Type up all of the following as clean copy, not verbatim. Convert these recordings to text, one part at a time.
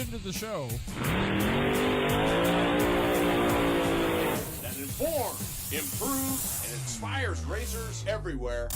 into the show that informs, improves, and inspires racers everywhere.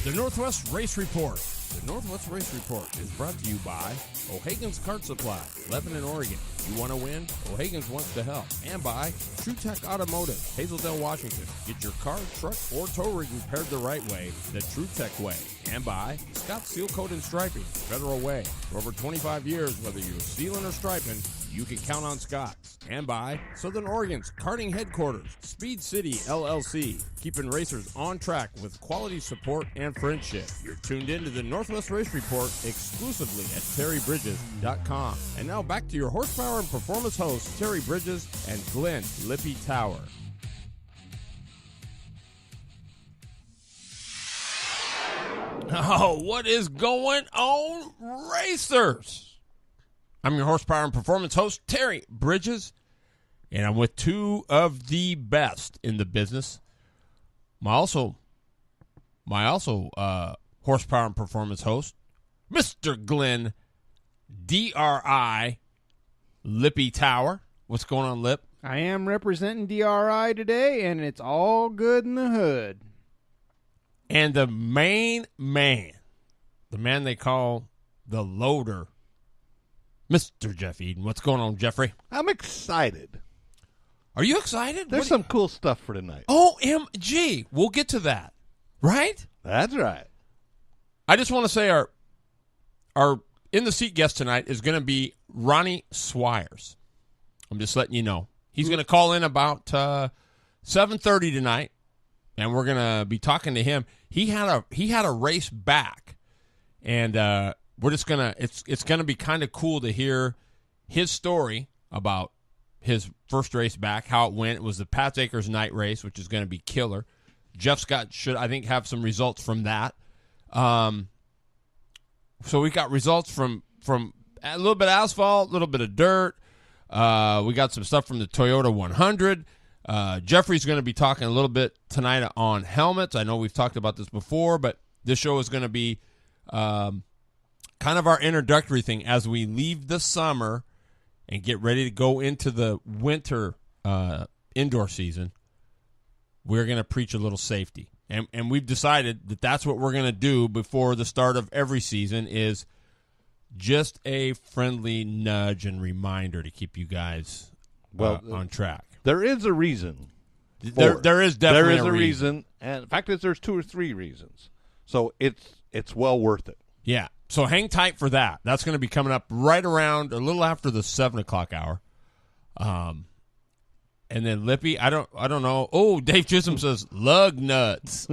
The Northwest Race Report. The Northwest Race Report is brought to you by O'Hagan's Kart Supply, Lebanon, Oregon. You want to win? O'Hagan's wants to help. And by TruTech Automotive, Hazeldale, Washington. Get your car, truck, or tow rig repaired the right way, the TruTech way. And by Scott Seal Coat and Striping, Federal Way. For over 25 years, whether you're sealing or striping, you can count on Scott's. And by Southern Oregon's karting headquarters, Speed City LLC, keeping racers on track with quality support and friendship. You're tuned in to the Northwest Race Report exclusively at TerryBridges.com. And now back to your horsepower and performance hosts, Terry Bridges and Glenn Lippy Tower. Oh, what is going on, racers? I'm your horsepower and performance host, Terry Bridges, and I'm with two of the best in the business. My also horsepower and performance host, Mr. Glenn DRI Lippy Tower. What's going on, Lip? I am representing DRI today, and it's all good in the hood. And the main man, the man they call the loader, Mr. Jeff Eden. What's going on, Jeffrey? I'm excited. Are you excited? There's some cool stuff for tonight. OMG. We'll get to that. Right? That's right. I just want to say our in-the-seat guest tonight is going to be Ronnie Swires. I'm just letting you know. He's going to call in about 7:30 tonight, and we're going to be talking to him. He had a race back, and we're just going to it's going to be kind of cool to hear his story about his first race back, how it went. It was the Pat's Acres night race, which is going to be killer. Jeff Scott should, I think, have some results from that. So we got results from a little bit of asphalt, a little bit of dirt. We got some stuff from the Toyota 100. Jeffrey's going to be talking a little bit tonight on helmets. I know we've talked about this before, but this show is going to be kind of our introductory thing as we leave the summer and get ready to go into the winter indoor season. We're going to preach a little safety. And we've decided that that's what we're going to do before the start of every season is just a friendly nudge and reminder to keep you guys on track. There is a reason. There is definitely a reason. And in fact, there's 2 or 3 reasons. So it's well worth it. Yeah. So hang tight for that. That's going to be coming up right around a little after the 7 o'clock hour. And then Lippy, I don't know. Oh, Dave Chisholm says lug nuts.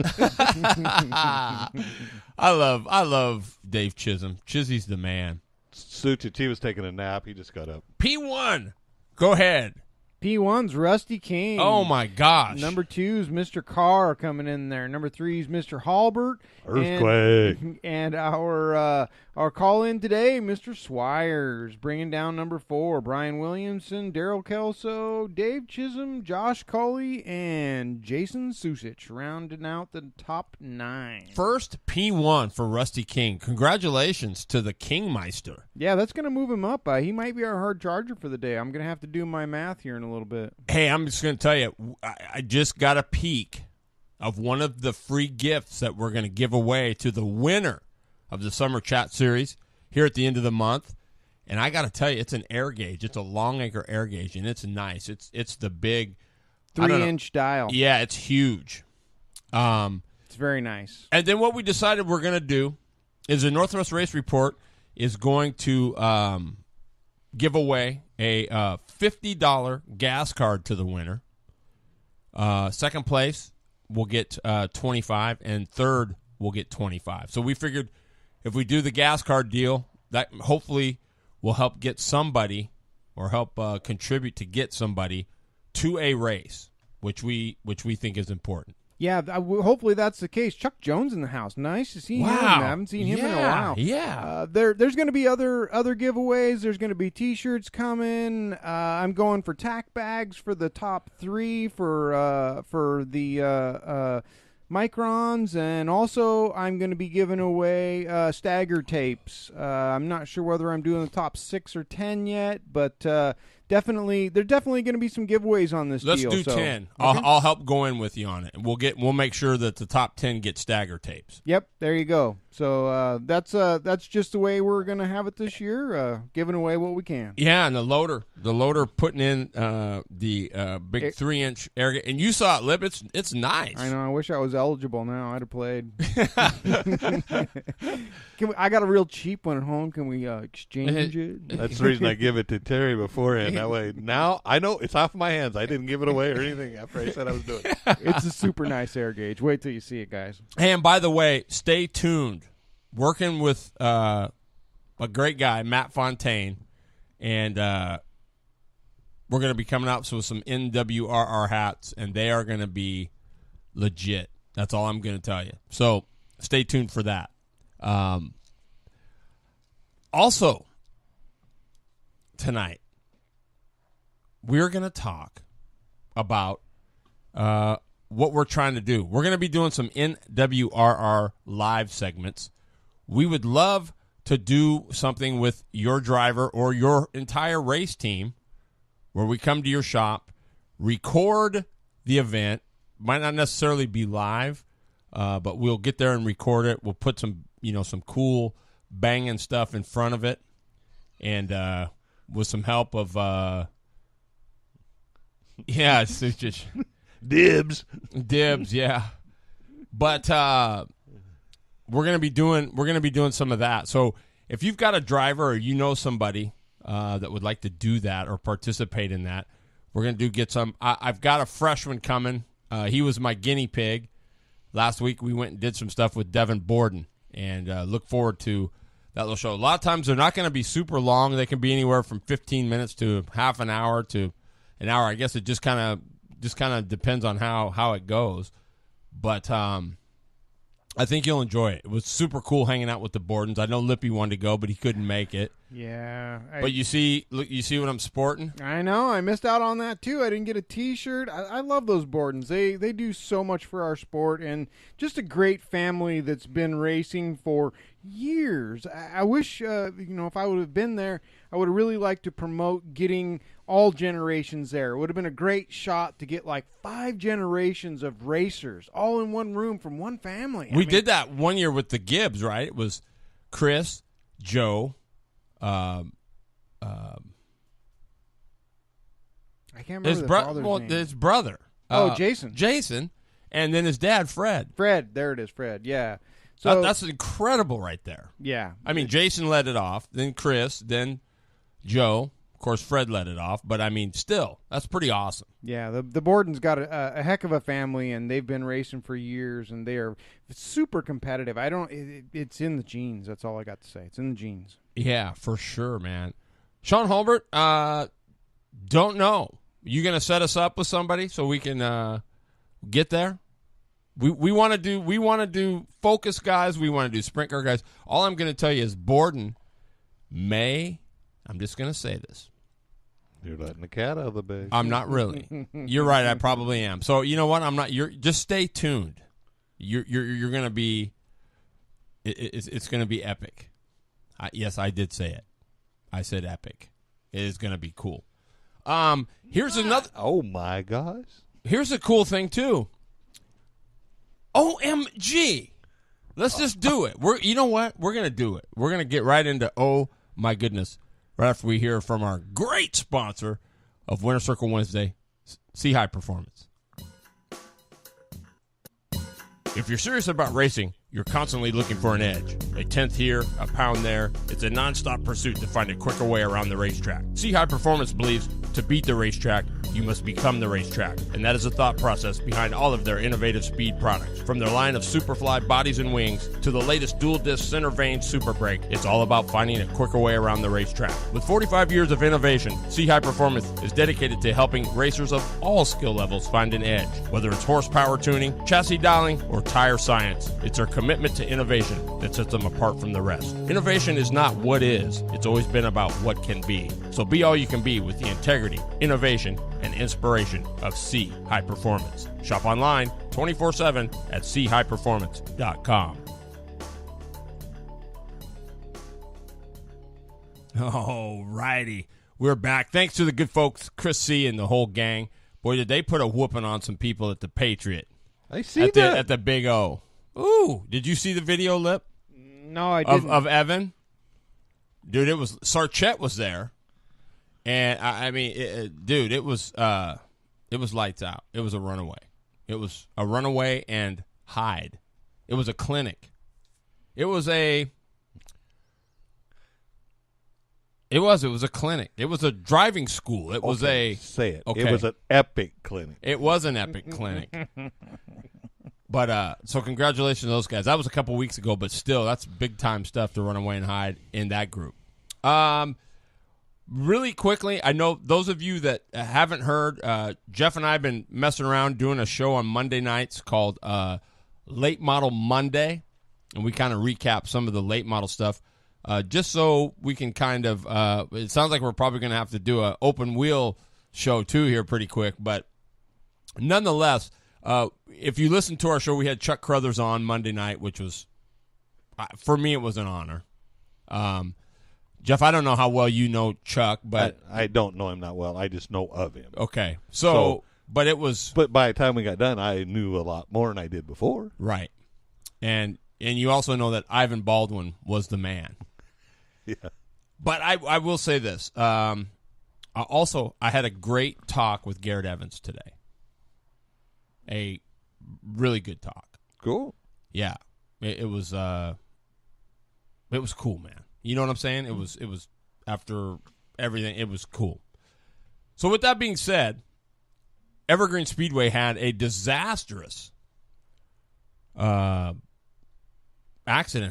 I love Dave Chisholm. Chizzy's the man. Suchi was taking a nap. He just got up. P1, go ahead. P1's Rusty King. Oh, my gosh. Number 2's Mr. Carr coming in there. Number 3's Mr. Halbert. Earthquake. And our call-in today, Mr. Swires, bringing down number 4. Brian Williamson, Daryl Kelso, Dave Chisholm, Josh Coley, and Jason Susich, rounding out the top 9. First P1 for Rusty King. Congratulations to the Kingmeister. Yeah, that's going to move him up. He might be our hard charger for the day. I'm going to have to do my math here in a little bit. Hey, I'm just going to tell you, I just got a peek of one of the free gifts that we're going to give away to the winner of the Summer Chat Series here at the end of the month. And I got to tell you, it's an air gauge. It's a Longacre air gauge, and it's nice. It's the big 3-inch dial. Yeah, it's huge. It's very nice. And then what we decided we're going to do is the Northwest Race Report is going to give away a $50 gas card to the winner. Second place will get $25, and third will get $25. So we figured if we do the gas card deal, that hopefully will help get somebody or help contribute to get somebody to a race, which we think is important. Yeah, hopefully that's the case. Chuck Jones in the house. Nice to see him. I haven't seen him in a while. Yeah. There's going to be other giveaways. There's going to be T-shirts coming. I'm going for tack bags for the top 3 for the microns, and also I'm going to be giving away stagger tapes. I'm not sure whether I'm doing the top 6 or 10 yet, but definitely there definitely going to be some giveaways on this Let's deal. do so, 10. okay. I'll help go in with you on it. We'll make sure that the top 10 get stagger tapes. Yep, there you go. So that's just the way we're going to have it this year, giving away what we can. Yeah, and the loader putting in the big 3-inch air, and you saw it, Lip. It's nice. I know. I wish I was eligible now. I'd have played. I got a real cheap one at home. Can we exchange it? That's the reason I give it to Terry beforehand. That way, now I know it's off my hands. I didn't give it away or anything after I said I was doing it. It's a super nice air gauge. Wait till you see it, guys. Hey, and by the way, stay tuned. Working with a great guy, Matt Fontaine, and we're going to be coming out with some NWRR hats, and they are going to be legit. That's all I'm going to tell you. So stay tuned for that. Also, tonight, we're going to talk about what we're trying to do. We're going to be doing some NWRR live segments. We would love to do something with your driver or your entire race team where we come to your shop, record the event. Might not necessarily be live, but we'll get there and record it. We'll put some cool banging stuff in front of it, and with some help of it's just Dibs. yeah. But we're gonna be doing some of that. So if you've got a driver or you know somebody that would like to do that or participate in that, we're gonna get some. I've got a freshman coming. He was my guinea pig. Last week we went and did some stuff with Devin Borden, and look forward to that little show. A lot of times they're not going to be super long. They can be anywhere from 15 minutes to half an hour to an hour. I guess it just kind of depends on how it goes. But I think you'll enjoy it. It was super cool hanging out with the Bordens. I know Lippy wanted to go, but he couldn't make it. Yeah. But you see what I'm sporting? I know. I missed out on that, too. I didn't get a T-shirt. I love those Bordens. They do so much for our sport, and just a great family that's been racing for years. I wish, if I would have been there, I would have really liked to promote getting all generations there. It would have been a great shot to get like 5 generations of racers all in one room from one family. We did that one year with the Gibbs, right? It was Chris, Joe, I can't remember the father's name. His brother. Jason. Jason, and then his dad, Fred. Fred, there it is, Fred. Yeah. So that's incredible right there. Yeah. I mean, Jason led it off, then Chris, then Joe. Of course, Fred led it off, but I mean, still, that's pretty awesome. Yeah, the Bordens got a heck of a family, and they've been racing for years, and they are super competitive. It's in the genes. That's all I got to say. It's in the genes. Yeah, for sure, man. Sean Hulbert, don't know. You gonna set us up with somebody so we can get there? We want to do focus guys. We want to do sprint car guys. All I'm going to tell you is Borden may. I'm just going to say this. You're letting the cat out of the bag. I'm not really. You're right. I probably am. So you know what? I'm not. Just stay tuned. You're going to be. It's going to be epic. Yes, I did say it. I said epic. It is going to be cool. Here's another. Oh my gosh. Here's a cool thing too. OMG. Let's just do it. You know what? We're going to do it. We're going to get right into oh my goodness right after we hear from our great sponsor of Winter Circle Wednesday, See High Performance. If you're serious about racing, you're constantly looking for an edge. A tenth here, a pound there. It's a nonstop pursuit to find a quicker way around the racetrack. See High Performance believes to beat the racetrack, you must become the racetrack. And that is the thought process behind all of their innovative speed products. From their line of Superfly bodies and wings to the latest dual disc center vane Super Brake, it's all about finding a quicker way around the racetrack. With 45 years of innovation, See High Performance is dedicated to helping racers of all skill levels find an edge. Whether it's horsepower tuning, chassis dialing, or tire science, it's their commitment to innovation that sets them apart from the rest. Innovation is not what is, it's always been about what can be. So be all you can be with the integrity, innovation, and inspiration of C High Performance. Shop online 24/7 at chighperformance.com. All righty. We're back. Thanks to the good folks, Chris C. and the whole gang. Boy, did they put a whooping on some people at the Patriot. I see at that. At the Big O. Ooh, did you see the video, Lip? No, I didn't. Of Evan? Dude, it was Sarchett was there. And, I mean, dude, it was lights out. It was a runaway. It was a runaway and hide. It was a clinic. It was a clinic. It was a driving school. It was a say it. Okay. It was an epic clinic. It was an epic clinic. But so congratulations to those guys. That was a couple weeks ago, but still, that's big time stuff to run away and hide in that group. Really quickly, I know those of you that haven't heard, Jeff and I have been messing around doing a show on Monday nights called Late Model Monday, and we kind of recap some of the late model stuff. Just so we can kind of, it sounds like we're probably going to have to do an open wheel show too here pretty quick. But nonetheless, if you listen to our show, we had Chuck Crothers on Monday night, which was, for me, it was an honor. Jeff, I don't know how well you know Chuck, but I don't know him that well. I just know of him. Okay. So, but it was. But by the time we got done, I knew a lot more than I did before. Right. And you also know that Ivan Baldwin was the man. Yeah. But I will say this. Also, I had a great talk with Garrett Evans today. A really good talk. Cool. Yeah. It was cool, man. You know what I'm saying? It was after everything, it was cool. So with that being said, Evergreen Speedway had a disastrous accident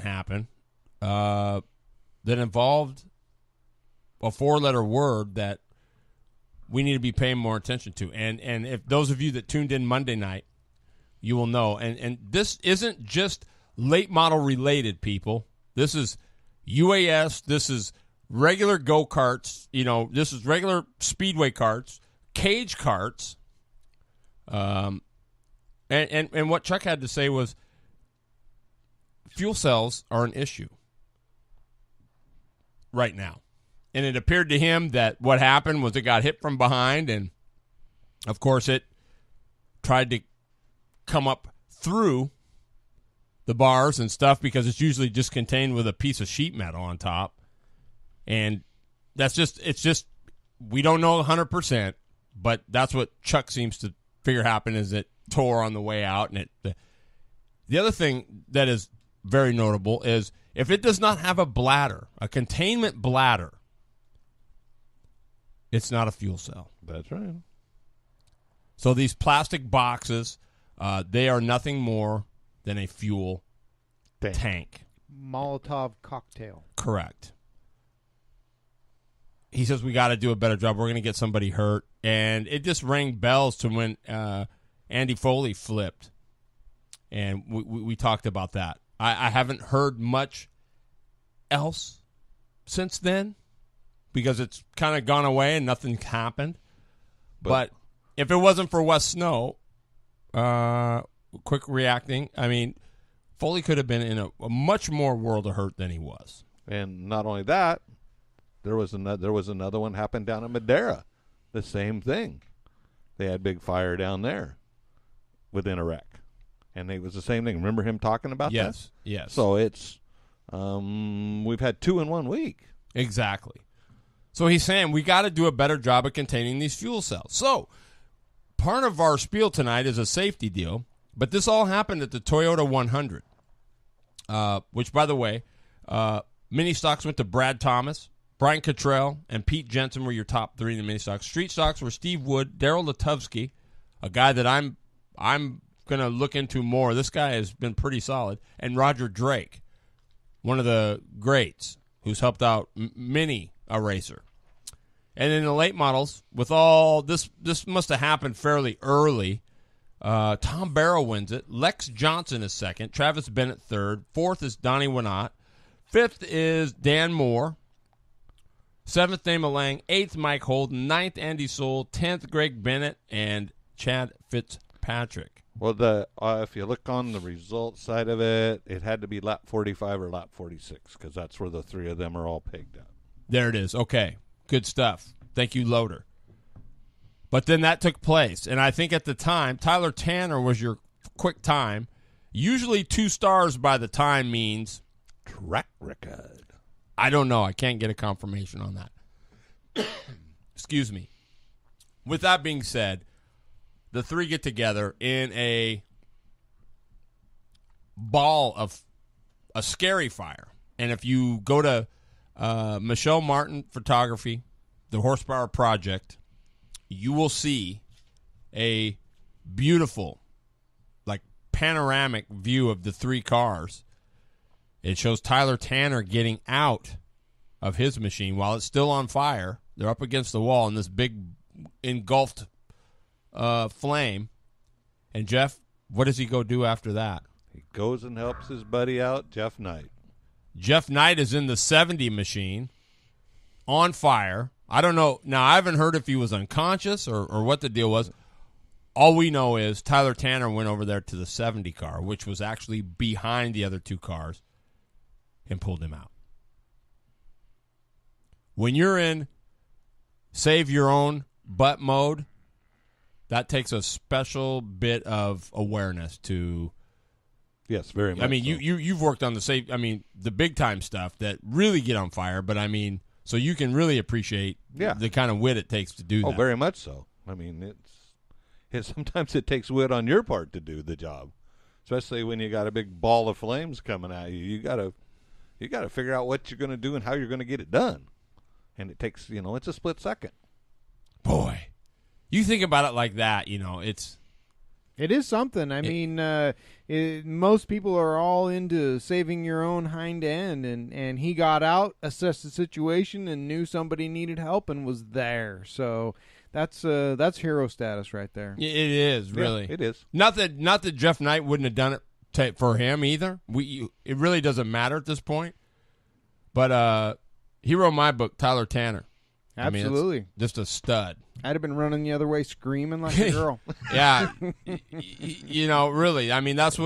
happen that involved a 4-letter word that we need to be paying more attention to. And if those of you that tuned in Monday night, you will know. And this isn't just late model related, people. This is UAS. This is regular go-karts. You know, this is regular speedway karts, cage karts. And what Chuck had to say was fuel cells are an issue right now. And it appeared to him that what happened was it got hit from behind, and, of course, it tried to come up through the bars and stuff because it's usually just contained with a piece of sheet metal on top. And it's just, we don't know 100%, but that's what Chuck seems to figure happened is it tore on the way out. And the other thing that is very notable is if it does not have a bladder, a containment bladder, it's not a fuel cell. That's right. So these plastic boxes, they are nothing more than a fuel tank. Molotov cocktail. Correct. He says we got to do a better job. We're going to get somebody hurt. And it just rang bells to when Andy Foley flipped. And we talked about that. I haven't heard much else since then because it's kind of gone away and nothing happened. But if it wasn't for Wes Snow, quick reacting, I mean, Foley could have been in a much more world of hurt than he was. And not only that, there was another one happened down in Madera. The same thing. They had big fire down there within a wreck. And it was the same thing. Remember him talking about that? Yes, yes. So it's we've had 2 in 1 week. Exactly. So he's saying we got to do a better job of containing these fuel cells. So part of our spiel tonight is a safety deal, but this all happened at the Toyota 100, which, by the way, mini stocks went to Brad Thomas, Brian Cottrell, and Pete Jensen were your top 3 in the mini stocks. Street stocks were Steve Wood, Daryl Latovsky, a guy that I'm going to look into more. This guy has been pretty solid, and Roger Drake, one of the greats who's helped out many a racer. And in the late models, with all this must have happened fairly early. Tom Barrow wins it. Lex Johnson is second. Travis Bennett third. Fourth is Donnie Winott. Fifth is Dan Moore. 7th, Name Lang. 8th, Mike Holden. 9th, Andy Soule. 10th, Greg Bennett. And Chad Fitzpatrick. Well, if you look on the results side of it, it had to be lap 45 or lap 46 because that's where the three of them are all pegged up. There it is. Okay. Good stuff. Thank you, Loader. But then that took place. And I think at the time, Tyler Tanner was your quick time. Usually 2 stars by the time means Track record. I don't know. I can't get a confirmation on that. Excuse me. With that being said, the three get together in a ball of a scary fire. And if you go to Michelle Martin Photography, the Horsepower Project, you will see a beautiful, like, panoramic view of the 3 cars. It shows Tyler Tanner getting out of his machine while it's still on fire. They're up against the wall in this big engulfed flame. And Jeff, what does he go do after that? He goes and helps his buddy out, Jeff Knight. Jeff Knight is in the 70 machine on fire. I don't know. Now, I haven't heard if he was unconscious or what the deal was. All we know is Tyler Tanner went over there to the 70 car, which was actually behind the other 2 cars, and pulled him out. When you're in save your own butt mode, that takes a special bit of awareness to. Yes, very much. I mean, so. you've worked on the big time stuff that really get on fire, but I mean, so you can really appreciate the kind of wit it takes to do that. Oh, very much so. I mean, sometimes it takes wit on your part to do the job, especially when you got a big ball of flames coming at you. You gotta figure out what you're going to do and how you're going to get it done, and it takes it's a split second. Boy, you think about it like that, It is something. I mean, most people are all into saving your own hind end, and he got out, assessed the situation, and knew somebody needed help and was there. So that's hero status right there. It is, really. Yeah, it is. Not that Jeff Knight wouldn't have done it for him either. It really doesn't matter at this point. But he wrote my book, Tyler Tanner. Absolutely. I mean, just a stud. I'd have been running the other way screaming like a girl. Yeah. Really. I mean, let's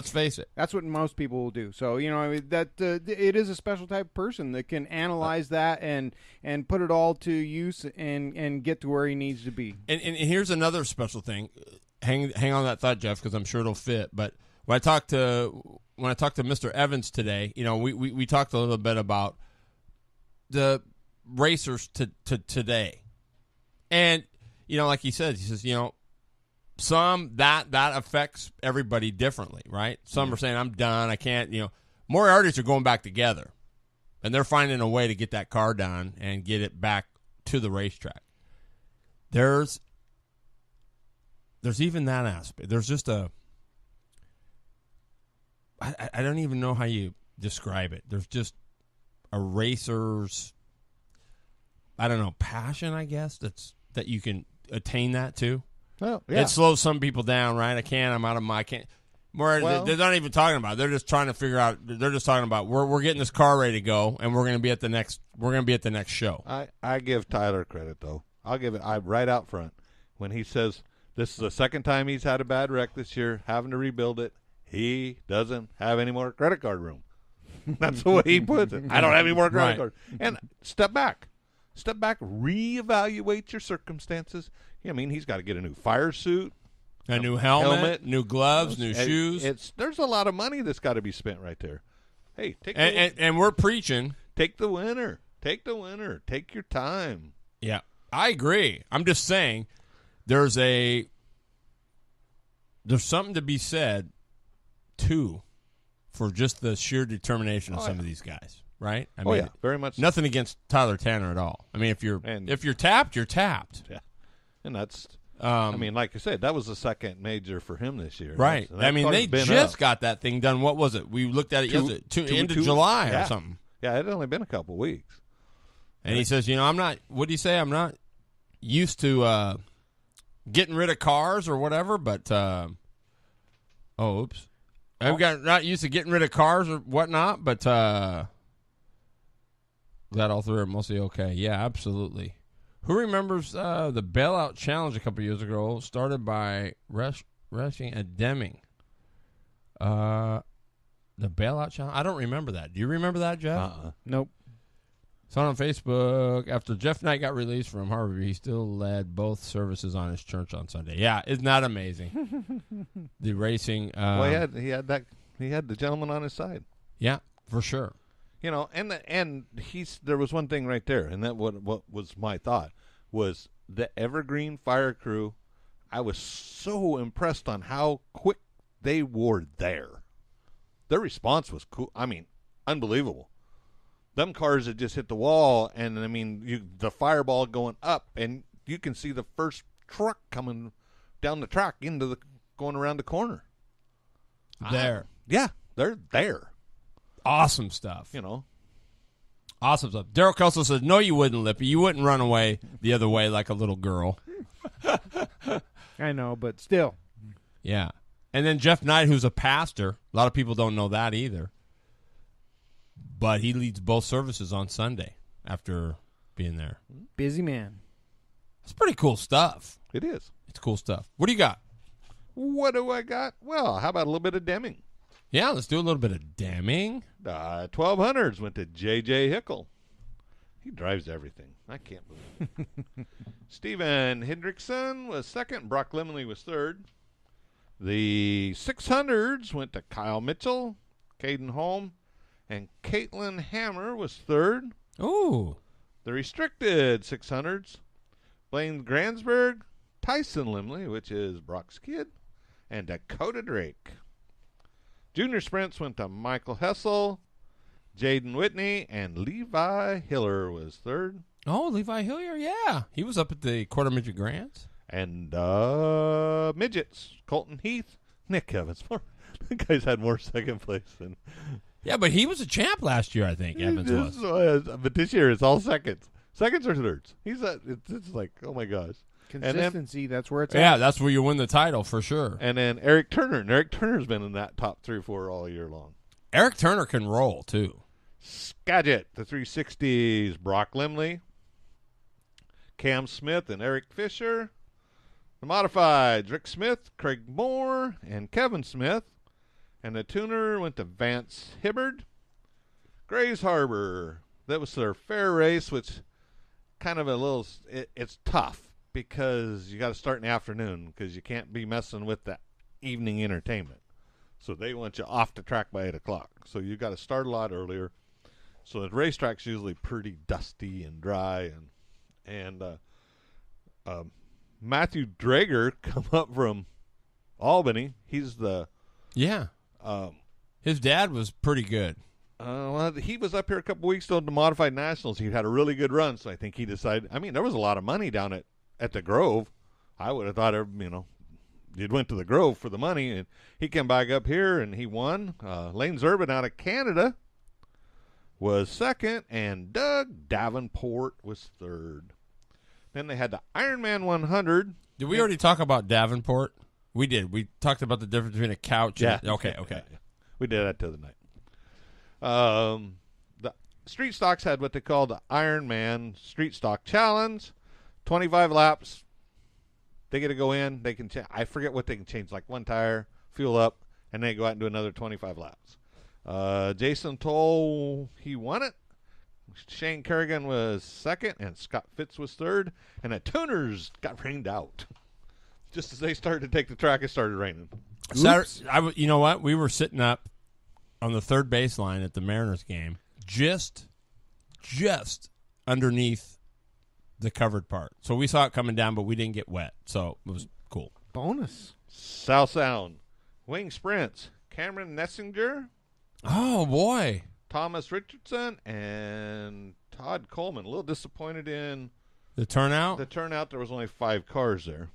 face it. That's what most people will do. So, it is a special type of person that can analyze that and put it all to use and get to where he needs to be. And here's another special thing. Hang on that thought, Jeff, because I'm sure it'll fit. But when I talked to Mr. Evans today, we talked a little bit about the racers to today. And, like he says, some that affects everybody differently, right? Some are saying, I'm done. I can't, Moriarty's are going back together. And they're finding a way to get that car done and get it back to the racetrack. There's even that aspect. There's just I don't even know how you describe it. There's just a racer's, I don't know, passion, I guess, that you can attain that to. Well, yeah. It slows some people down, right? I'm out of my, can't. More, they're not even talking about it. They're just trying to figure out, they're just talking about, we're getting this car ready to go, and we're going to be at the next show. I give Tyler credit, though. I'll give it right out front. When he says this is the second time he's had a bad wreck this year, having to rebuild it, he doesn't have any more credit card room. That's the way he puts it. I don't have any more credit cards. And step back, reevaluate your circumstances. I mean, he's got to get a new fire suit, a new helmet, new gloves, new shoes. There's a lot of money that's got to be spent right there. Hey, and we're preaching. Take the winner. Take your time. Yeah, I agree. I'm just saying there's something to be said too for just the sheer determination of some of these guys, right? I mean, very much. Nothing against Tyler Tanner at all. I mean, if you're tapped, you're tapped. Yeah, and that's. I mean, like I said, that was the second major for him this year. Right. I mean, they just got that thing done. What was it? We looked at it yesterday, end of July or something. Yeah, it had only been a couple of weeks. And he says, I'm not. What do you say? I'm not used to getting rid of cars or whatever. But oops. I'm not used to getting rid of cars or whatnot, but Glad all three are mostly okay. Yeah, absolutely. Who remembers the bailout challenge a couple years ago, started by Rushing and Deming? The bailout challenge? I don't remember that. Do you remember that, Jeff? Nope. Saw it on Facebook. After Jeff Knight got released from Harvard, he still led both services on his church on Sunday. Yeah, isn't that amazing? The racing. Well, he had the gentleman on his side. Yeah, for sure. You know, and there was one thing right there, and that what was my thought was the Evergreen Fire Crew. I was so impressed on how quick they were there. Their response was cool. I mean, unbelievable. Them cars had just hit the wall, and I mean, the fireball going up, and you can see the first truck coming down the track going around the corner. There. Yeah, they're there. Awesome stuff. You know. Awesome stuff. Daryl Kelso says, no, you wouldn't, Lippy. You wouldn't run away the other way like a little girl. I know, but still. Yeah. And then Jeff Knight, who's a pastor. A lot of people don't know that either. But he leads both services on Sunday after being there. Busy man. It's pretty cool stuff. It is. It's cool stuff. What do you got? What do I got? Well, how about a little bit of Deming? Yeah, let's do a little bit of Deming. 1200s went to J.J. Hickle. He drives everything. I can't believe it. Steven Hendrickson was second. Brock Limley was third. The 600s went to Kyle Mitchell, Caden Holm, and Caitlin Hammer was third. Ooh. The restricted 600s, Blaine Gransberg, Tyson Limley, which is Brock's kid, and Dakota Drake. Junior sprints went to Michael Hessel, Jaden Whitney, and Levi Hiller was third. Oh, Levi Hillier, yeah. He was up at the Quarter Midget Grands. And midgets, Colton Heath, Nick Evans. The guy's had more second place than... Yeah, but he was a champ last year, I think, Evans was. But this year it's all seconds. Seconds or thirds. It's like, oh my gosh. Consistency, that's where it's at. Yeah, that's where you win the title for sure. And then Eric Turner. And Eric Turner's been in that top 3 or 4 all year long. Eric Turner can roll, too. Skagit, the 360s, Brock Limley, Cam Smith, and Eric Fisher. The modifieds, Rick Smith, Craig Moore, and Kevin Smith. And the tuner went to Vance Hibbard. Grays Harbor, that was their fair race, which kind of it's tough because you got to start in the afternoon because you can't be messing with the evening entertainment. So they want you off the track by 8 o'clock. So you got to start a lot earlier. So the racetrack's usually pretty dusty and dry. And Matthew Drager come up from Albany. He's the... Yeah. His dad was pretty good. Well, he was up here a couple weeks ago at the Modified Nationals. He had a really good run, so I think he decided... I mean, there was a lot of money down at the Grove. I would have thought, you'd went to the Grove for the money, and he came back up here, and he won. Lane Zurban out of Canada was second, and Doug Davenport was third. Then they had the Ironman 100. Did we already talk about Davenport? We did. We talked about the difference between a couch and... Yeah. Okay. Yeah. We did that the other night. The street stocks had what they call the Ironman Street Stock Challenge. 25 laps. They get to go in. They can I forget what they can change, like one tire, fuel up, and then go out and do another 25 laps. Jason Toll, he won it. Shane Kerrigan was second, and Scott Fitz was third. And the tuners got rained out. Just as they started to take the track, it started raining. Saturday, you know what? We were sitting up on the third baseline at the Mariners game, just underneath the covered part. So we saw it coming down, but we didn't get wet. So it was cool. Bonus. South Sound, wing sprints, Cameron Nessinger, Oh, boy. Thomas Richardson, and Todd Coleman. A little disappointed in The turnout? the turnout. There was only 5 cars there.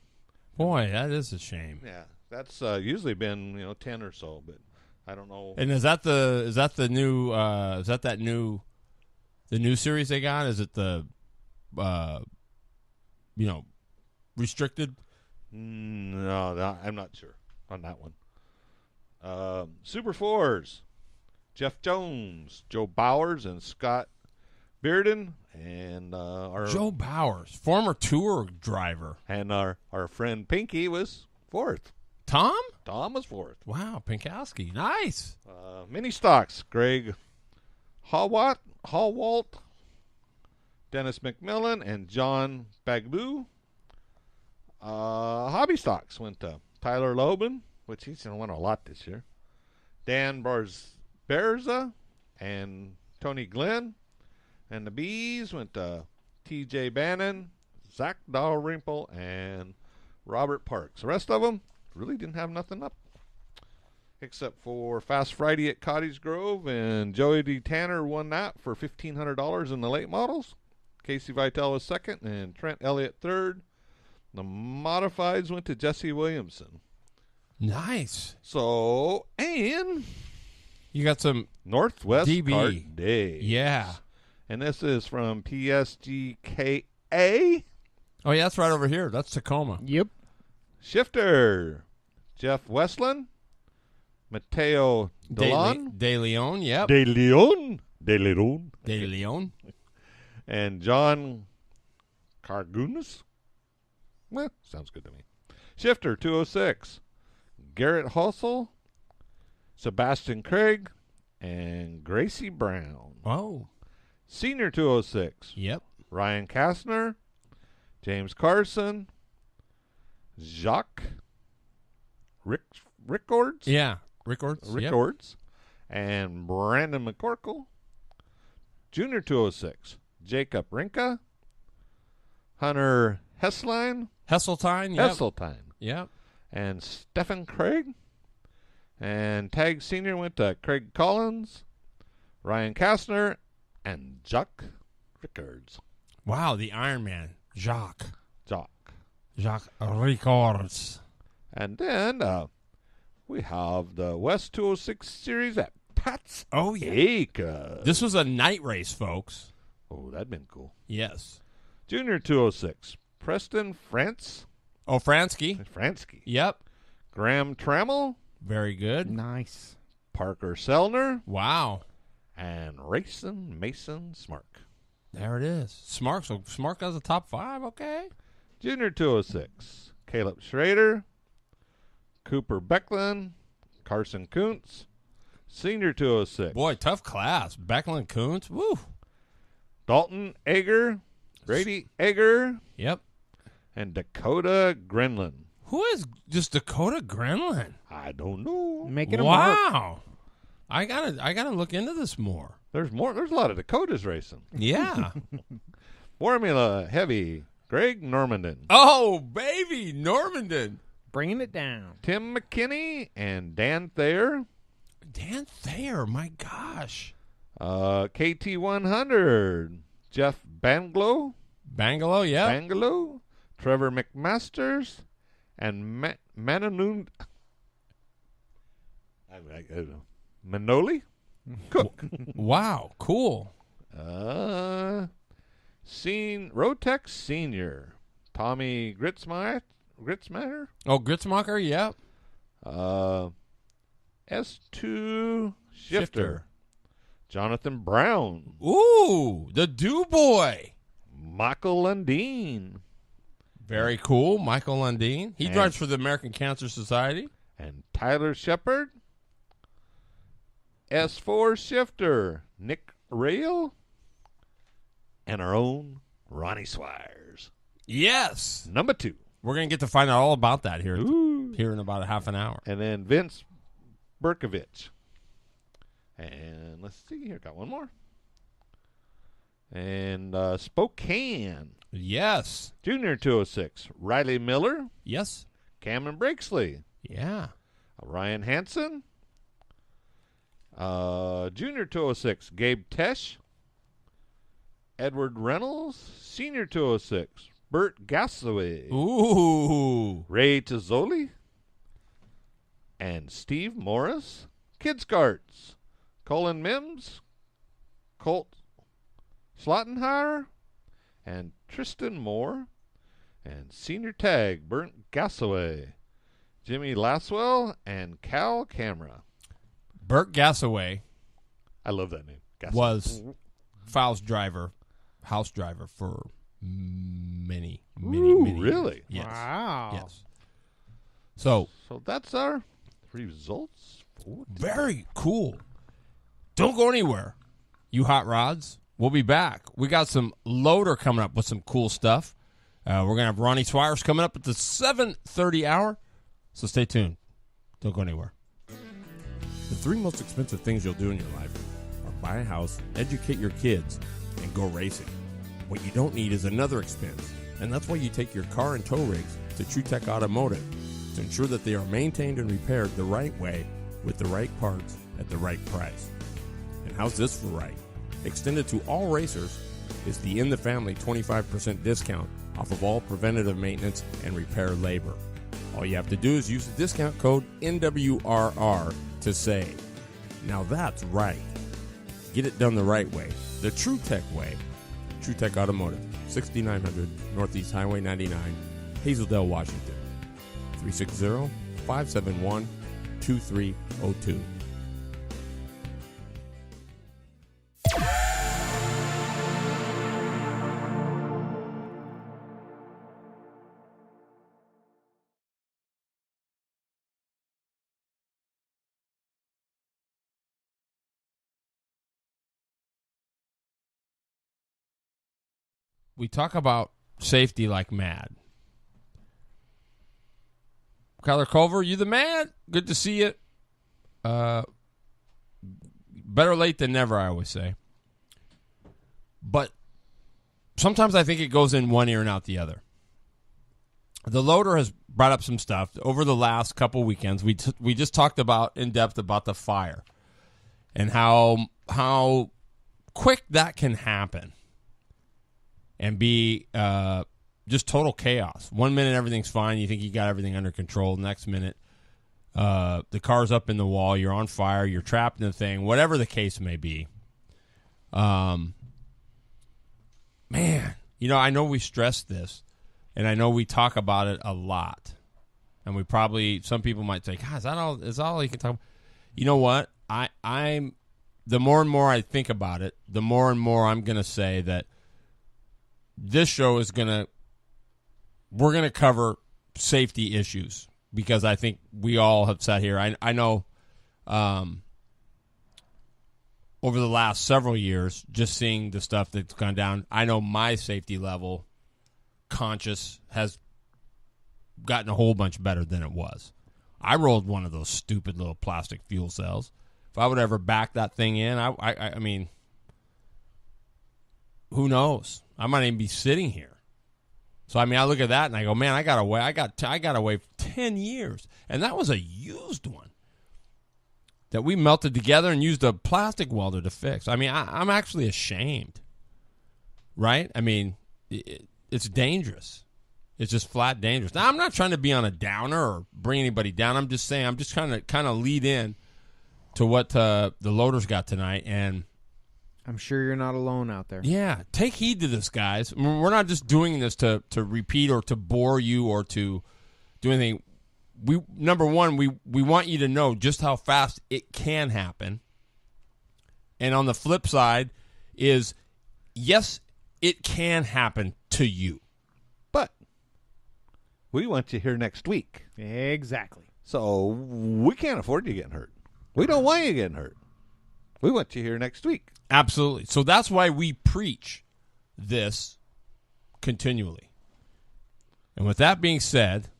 Boy, that is a shame. Yeah, that's usually been 10 or so, but I don't know. And is that the new series they got? Is it the restricted? No, I'm not sure on that one. Super Fours, Jeff Jones, Joe Bowers, and Scott Bearden, and our Joe Bowers, former tour driver. and our friend Pinky was fourth. Tom? Tom was fourth. Wow, Pinkowski. Nice. Mini stocks: Greg Hallwalt, Dennis McMillan, and John Baglu. Hobby stocks went to Tyler Loban, which he's going to win a lot this year. Dan Berza and Tony Glenn. And the Bees went to T.J. Bannon, Zach Dalrymple, and Robert Parks. The rest of them really didn't have nothing up, except for Fast Friday at Cottage Grove, and Joey D. Tanner won that for $1,500 in the late models. Casey Vitale was second, and Trent Elliott third. The modifieds went to Jesse Williamson. Nice. So, and You got some Northwest DB. Kart Days. Yeah. And this is from PSGKA. Oh, yeah, that's right over here. That's Tacoma. Yep. Shifter, Jeff Westland, Mateo DeLon, De Leon, yep. De Leon, De Leon. and John Cargunas. Well, sounds good to me. Shifter 206, Garrett Hussle, Sebastian Craig, and Gracie Brown. Oh, Senior 206, yep. Ryan Kastner, James Carson, Jacques Rickards, Yeah. Rickards. Yep. Rickards, and Brandon McCorkle. Junior 206, Jacob Rinka, Hunter Hessline, Hesseltine. Yep. Hesseltine, Yep. and Stephen Craig. And Tag Senior went to Craig Collins, Ryan Kastner, and Jacques Rickards. Wow, the Iron Man. Jacques Rickards. And then we have the West 206 series at Pat's Oh, yeah. Acres. This was a night race, folks. Oh, that'd been cool. Yes. Junior 206, Preston Fransky, Oh, Fransky. Yep. Graham Trammell, Very good. Nice. Parker Selner, Wow. and Rayson Mason Smark. There it is. Smart. So Smart does the top 5. Okay. Junior 206, Caleb Schrader, Cooper Becklin, Carson Kuntz. Senior 206, Boy, tough class. Becklin Kuntz. Woo. Dalton Egger, Brady Egger, Yep. and Dakota Grenlin. Who is just Dakota Grenlin? I don't know. Making a mark. Wow. I gotta look into this more. There's more. There's a lot of Dakotas racing. Yeah. Formula Heavy, Greg Normandin, Oh, baby, Normandin. Bringing it down. Tim McKinney, and Dan Thayer. Dan Thayer, my gosh. KT 100, Jeff Banglo, Bangalow, yep. Bangalo, Trevor McMasters, and Mananoon. I don't know. Manoli Cook. Wow, cool. Rotex Senior, Tommy Gritzmeyer, Oh, Gritzmacher, yep. S2 Shifter, Jonathan Brown, Ooh, the Do Boy. Michael Lundeen, Very cool. Michael Lundeen. He And- drives for the American Cancer Society. and Tyler Shepard. S4 Shifter, Nick Rail, and our own Ronnie Swires. Yes. Number 2. We're going to get to find out all about that here Ooh. in about a half an hour. And then Vince Berkovich. And let's see here. Got one more. And Spokane. Yes. Junior 206, Riley Miller, Yes. Cameron Breaksley, Yeah. Ryan Hansen. Junior 206, Gabe Tesh, Edward Reynolds. Senior 206, Bert Gassaway, Ooh. Ray Tizzoli, and Steve Morris. Kids Carts, Colin Mims, Colt Slottenheimer, and Tristan Moore. And Senior Tag, Burnt Gassaway, Jimmy Laswell, and Cal Camera. Burt Gassaway I love that name. Gassaway. was house driver for many really? years. Yes. Wow. Yes. So that's our results. very cool. Don't go anywhere, you hot rods. We'll be back. We got some loader coming up with some cool stuff. We're going to have Ronnie Swires coming up at the 7:30 hour. So stay tuned. Don't go anywhere. The 3 most expensive things you'll do in your life are buy a house, educate your kids, and go racing. What you don't need is another expense. And that's why you take your car and tow rigs to TruTech Automotive to ensure that they are maintained and repaired the right way with the right parts at the right price. And how's this for right? Extended to all racers is the In the Family 25% discount off of all preventative maintenance and repair labor. All you have to do is use the discount code NWRR to save. Now that's right. Get it done the right way, the TruTech way. TruTech Automotive, 6900 Northeast Highway 99, Hazeldale, Washington. 360-571-2302. We talk about safety like mad. Kyler Culver, you the man? Good to see you. Better late than never, I always say. But sometimes I think it goes in one ear and out the other. The loader has brought up some stuff over the last couple weekends. We just talked about in depth about the fire and how quick that can happen and be just total chaos. 1 minute everything's fine, you think you got everything under control. Next minute, the car's up in the wall, you're on fire, you're trapped in the thing, whatever the case may be. Man, I know we stress this, and I know we talk about it a lot. And we probably, some people might say, God, is that all you can talk about? You know what? I'm the more and more I think about it, the more and more I'm going to say that this show is we're going to cover safety issues, because I think we all have sat here. I know over the last several years, just seeing the stuff that's gone down, I know my safety level conscious has gotten a whole bunch better than it was. I rolled one of those stupid little plastic fuel cells. If I would ever back that thing in, I mean, who knows? I might even be sitting here. So I mean, I look at that and I go, man, I got away 10 years, and that was a used one that we melted together and used a plastic welder to fix. I mean, I'm actually ashamed, right? I mean, it's dangerous. It's just flat dangerous. Now, I'm not trying to be on a downer or bring anybody down. I'm just saying, I'm just trying to kind of lead in to what the loaders got tonight, and I'm sure you're not alone out there. yeah, take heed to this, guys. We're not just doing this to repeat or to bore you or to do anything. Number one, we want you to know just how fast it can happen. And on the flip side is, yes, it can happen to you. But we want you here next week. Exactly. So we can't afford you getting hurt. We don't want you getting hurt. We want you here next week. Absolutely. So that's why we preach this continually. And with that being said,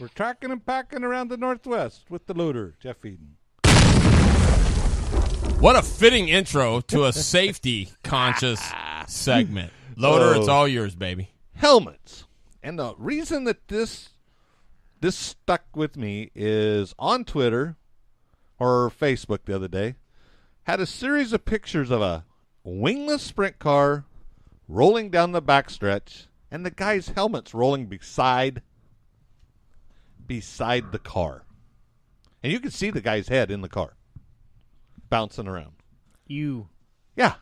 We're tracking and packing around the Northwest with the loader, Jeff Eden. what a fitting intro to a safety conscious segment. Loader, it's all yours, baby. Helmets. And the reason that this stuck with me is on Twitter or Facebook the other day, had a series of pictures of a wingless sprint car rolling down the backstretch, and the guy's helmet's rolling beside the car. And you can see the guy's head in the car bouncing around. You. Yeah.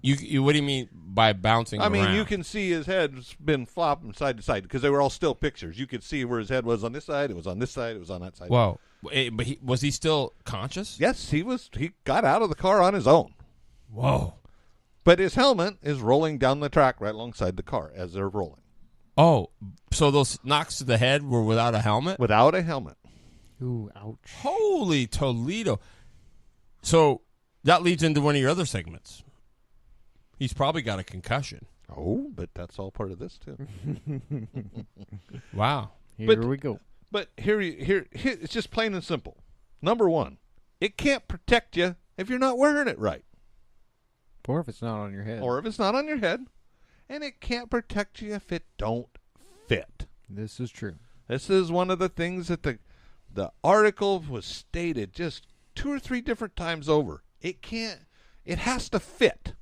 You what do you mean by bouncing I mean, around? you can see his head's been flopping side to side because they were all still pictures. You could see where his head was on this side, it was on this side, it was on that side. Whoa. But was he still conscious? Yes, he was. He got out of the car on his own. Whoa. But his helmet is rolling down the track right alongside the car as they're rolling. Oh, so those knocks to the head were without a helmet? Without a helmet. Ooh, ouch. Holy Toledo. So that leads into one of your other segments. He's probably got a concussion. Oh, but that's all part of this, too. Wow. Here we go. But here, it's just plain and simple. Number one, it can't protect you if you're not wearing it right. Or if it's not on your head. Or if it's not on your head. And it can't protect you if it don't fit. This is true. This is one of the things that the article was stated just 2 or 3 different times over. It has to fit.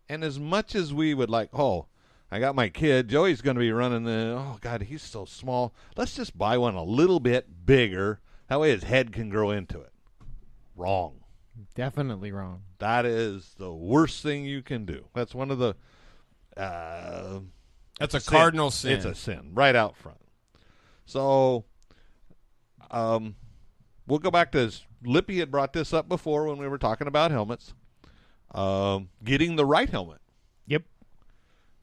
And as much as we would like, oh, I got my kid, Joey's going to be running oh, God, he's so small. Let's just buy one a little bit bigger. That way his head can grow into it. Wrong. Definitely wrong. That is the worst thing you can do. That's one of the... That's a cardinal sin. It's a sin, right out front. So, we'll go back to... Lippy had brought this up before when we were talking about helmets. Getting the right helmet. Yep.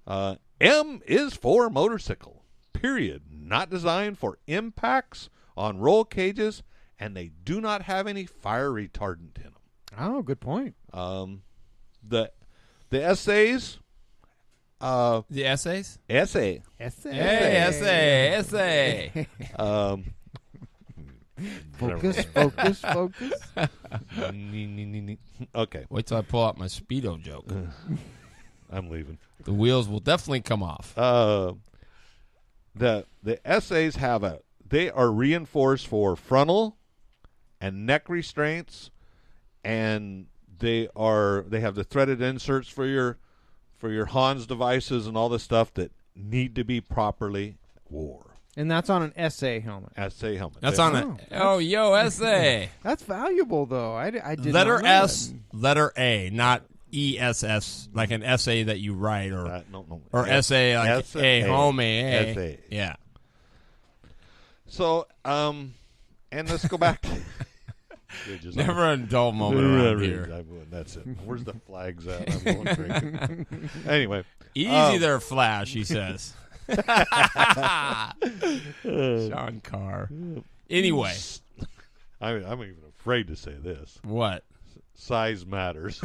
M is for motorcycle, period. Not designed for impacts on roll cages, and they do not have any fire retardant in them. Oh, good point. The essays. The essays? Essay. Hey, essay. Focus. Okay, Wait till I pull out my Speedo joke. I'm leaving. The wheels will definitely come off. The essays they are reinforced for frontal and neck restraints, and they have the threaded inserts for your Hans devices and all the stuff that need to be properly wore. And that's on an SA helmet. SA helmet. That's on it. Oh, yo, essay. That's valuable, though. I did Letter not know S, that. letter A, not ESS, like an essay that you write, or No. or essay like S-A. homie, hey. S-A. Yeah. So, and let's go back to... Never a dull moment around here. That's it. Where's the flags at? I'm going drinking. Anyway. Easy there, Flash, he says. Sean Carr. Anyway. I'm even afraid to say this. What? Size matters.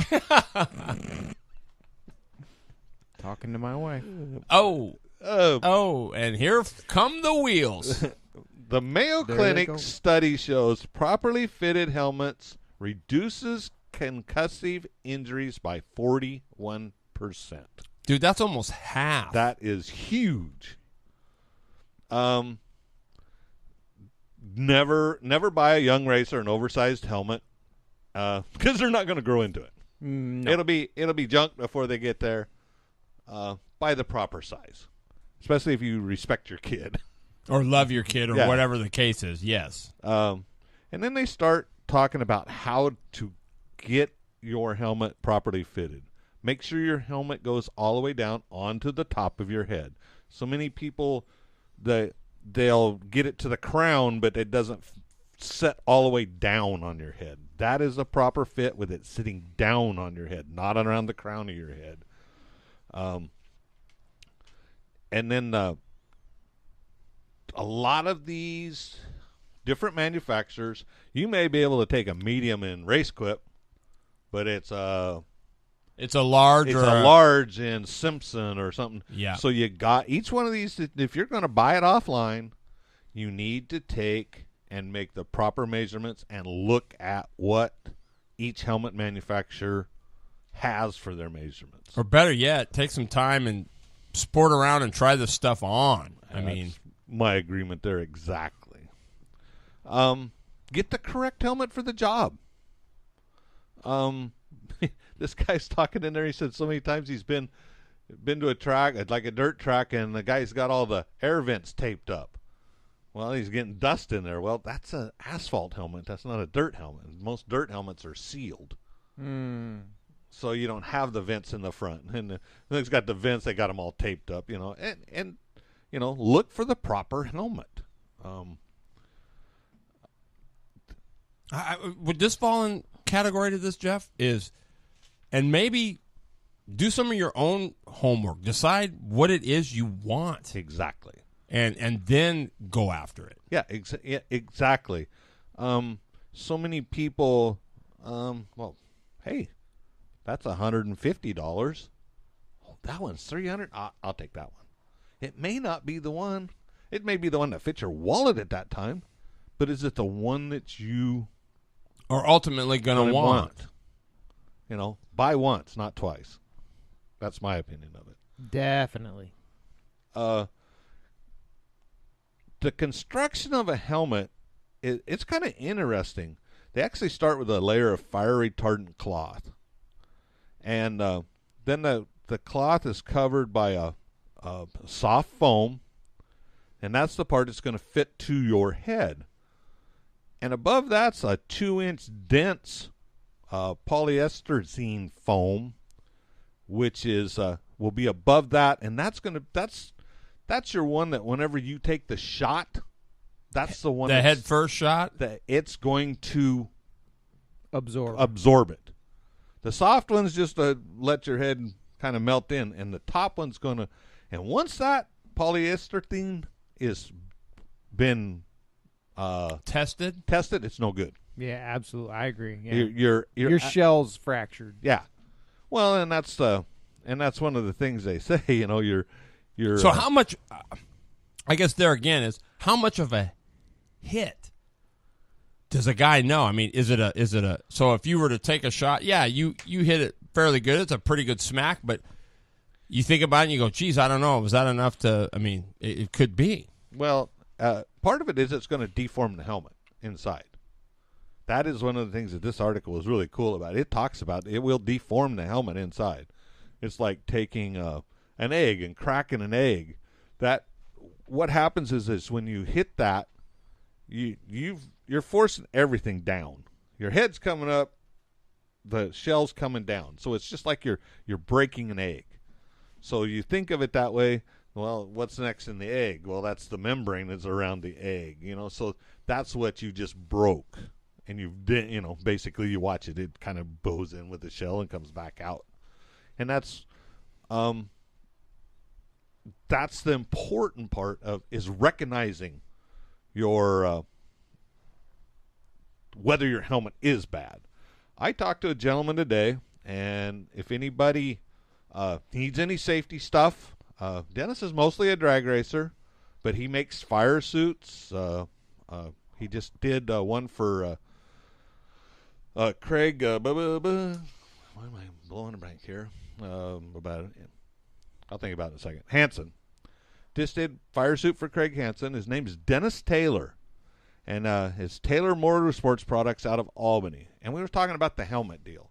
Talking to my wife. Oh, and here come the wheels. The Mayo There Clinic they go. study shows properly fitted helmets reduces concussive injuries by 41%. Dude, that's almost half. That is huge. Never buy a young racer an oversized helmet because they're not going to grow into it. No. It'll be junk before they get there. Buy the proper size, especially if you respect your kid. Or love your kid, or Yeah. whatever the case is. Yes. And then they start talking about how to get your helmet properly fitted. Make sure your helmet goes all the way down onto the top of your head. So many people, they'll get it to the crown, but it doesn't set all the way down on your head. That is a proper fit with it sitting down on your head, not around the crown of your head. And then a lot of these different manufacturers, you may be able to take a medium in Race Quip, but it's a large large in Simpson or something. Yeah. So you got each one of these. If you're going to buy it offline, you need to take and make the proper measurements and look at what each helmet manufacturer has for their measurements. Or better yet, take some time and sport around and try this stuff on. I mean, my agreement there exactly. Get the correct helmet for the job. This guy's talking in there. He said so many times he's been to a track, like a dirt track, and the guy's got all the air vents taped up. Well, he's getting dust in there. Well, that's an asphalt helmet. That's not a dirt helmet. Most dirt helmets are sealed. so you don't have the vents in the front. And it's got the vents; they got them all taped up, and look for the proper helmet. Would this fall in category to this, Jeff? And maybe do some of your own homework. Decide what it is you want. Exactly. And then go after it. Yeah, exactly. So many people, hey, that's $150. Oh, that one's $300. I'll take that one. It may not be the one. It may be the one that fits your wallet at that time, but is it the one that you are ultimately going to want? Buy once, not twice. That's my opinion of it. Definitely. The construction of a helmet, it's kind of interesting. They actually start with a layer of fire retardant cloth. And then the cloth is covered by a soft foam, and that's the part that's going to fit to your head. And above that's a 2-inch dense polyester foam, which is will be above that, and that's your one that whenever you take the shot, that's the one. The head first shot? That it's going to absorb it. The soft one's just to let your head kind of melt in, and the top one's going to. And once that polyester thing is been tested, it's no good. Yeah, absolutely. I agree. Yeah. Your shell's fractured. Yeah. Well, and that's one of the things they say. You're. So how much? I guess there again is how much of a hit does a guy know? I mean, is it a? So if you were to take a shot, yeah, you hit it fairly good. It's a pretty good smack, but you think about it and you go, geez, I don't know. Was that enough to? I mean, it could be. Well, part of it is it's going to deform the helmet inside. That is one of the things that this article was really cool about. It talks about it will deform the helmet inside. It's like taking an egg and cracking an egg. That what happens is when you hit that, you're forcing everything down. Your head's coming up, the shell's coming down. So it's just like you're breaking an egg. So you think of it that way. Well, what's next in the egg? Well, that's the membrane that's around the egg. So that's what you just broke. And basically you watch it. It kind of bows in with the shell and comes back out. And that's the important part is recognizing your whether your helmet is bad. I talked to a gentleman today, and if anybody needs any safety stuff, Dennis is mostly a drag racer, but he makes fire suits. He just did one for Craig. Why am I blowing a blank here? About it. I'll think about it in a second. Hansen just did fire suit for Craig Hansen. His name is Dennis Taylor, and it's Taylor Motorsports Products out of Albany. And we were talking about the helmet deal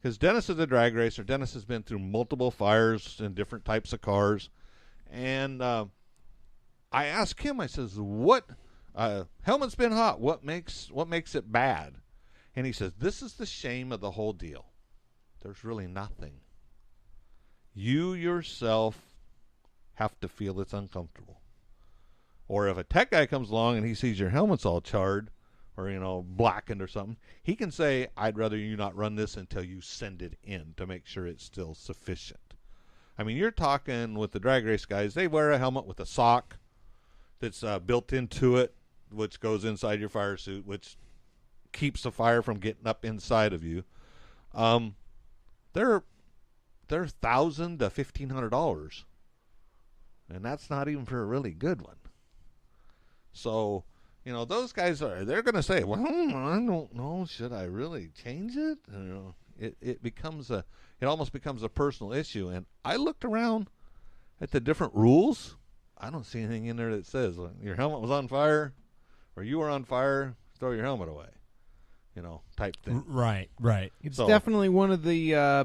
because Dennis is a drag racer. Dennis has been through multiple fires in different types of cars, and I asked him. I says, "What helmet's been hot? What makes it bad?" And he says, "This is the shame of the whole deal. There's really nothing. You yourself have to feel it's uncomfortable. Or if a tech guy comes along and he sees your helmet's all charred or, blackened or something, he can say, I'd rather you not run this until you send it in to make sure it's still sufficient. I mean, you're talking with the drag race guys, they wear a helmet with a sock that's built into it, which goes inside your fire suit, which keeps the fire from getting up inside of you. They're $1,000 to $1,500, and that's not even for a really good one. So, those guys they're going to say, well, I don't know, should I really change it? It almost becomes a personal issue. And I looked around at the different rules. I don't see anything in there that says your helmet was on fire or you were on fire, throw your helmet away. type thing. Right. It's So- definitely one of the I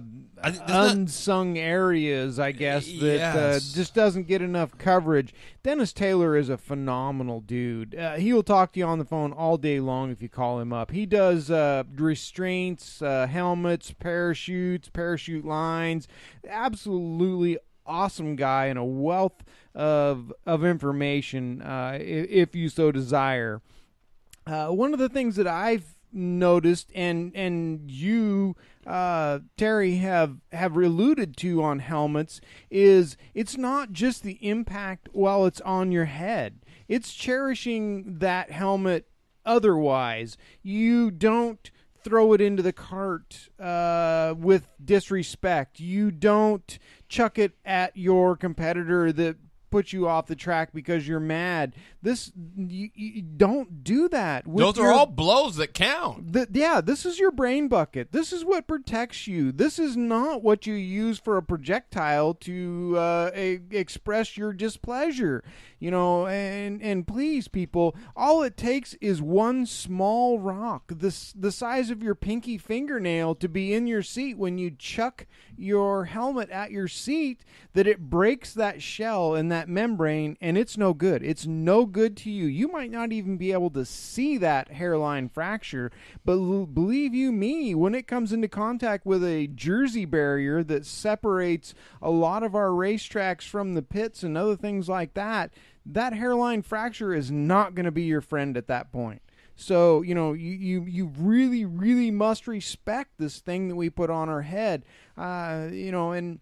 think there's unsung areas, I guess, that Yes. just doesn't get enough coverage. Dennis Taylor is a phenomenal dude. He will talk to you on the phone all day long if you call him up. He does restraints, helmets, parachutes, parachute lines. Absolutely awesome guy and a wealth of information if you so desire. One of the things that I've noticed and you Terry have alluded to on helmets is it's not just the impact while it's on your head. It's cherishing that helmet otherwise. You don't throw it into the cart with disrespect. You don't chuck it at your competitor that put you off the track because you're mad. You don't do that. Those are all blows that count. This is your brain bucket. This is what protects you. This is not what you use for a projectile to express your displeasure. And please, people, all it takes is one small rock, the size of your pinky fingernail, to be in your seat when you chuck your helmet at your seat, that it breaks that shell and that membrane, and it's no good. It's no good to you. You might not even be able to see that hairline fracture, but believe you me, when it comes into contact with a jersey barrier that separates a lot of our racetracks from the pits and other things like that, that hairline fracture is not going to be your friend at that point. So, you really, really must respect this thing that we put on our head. And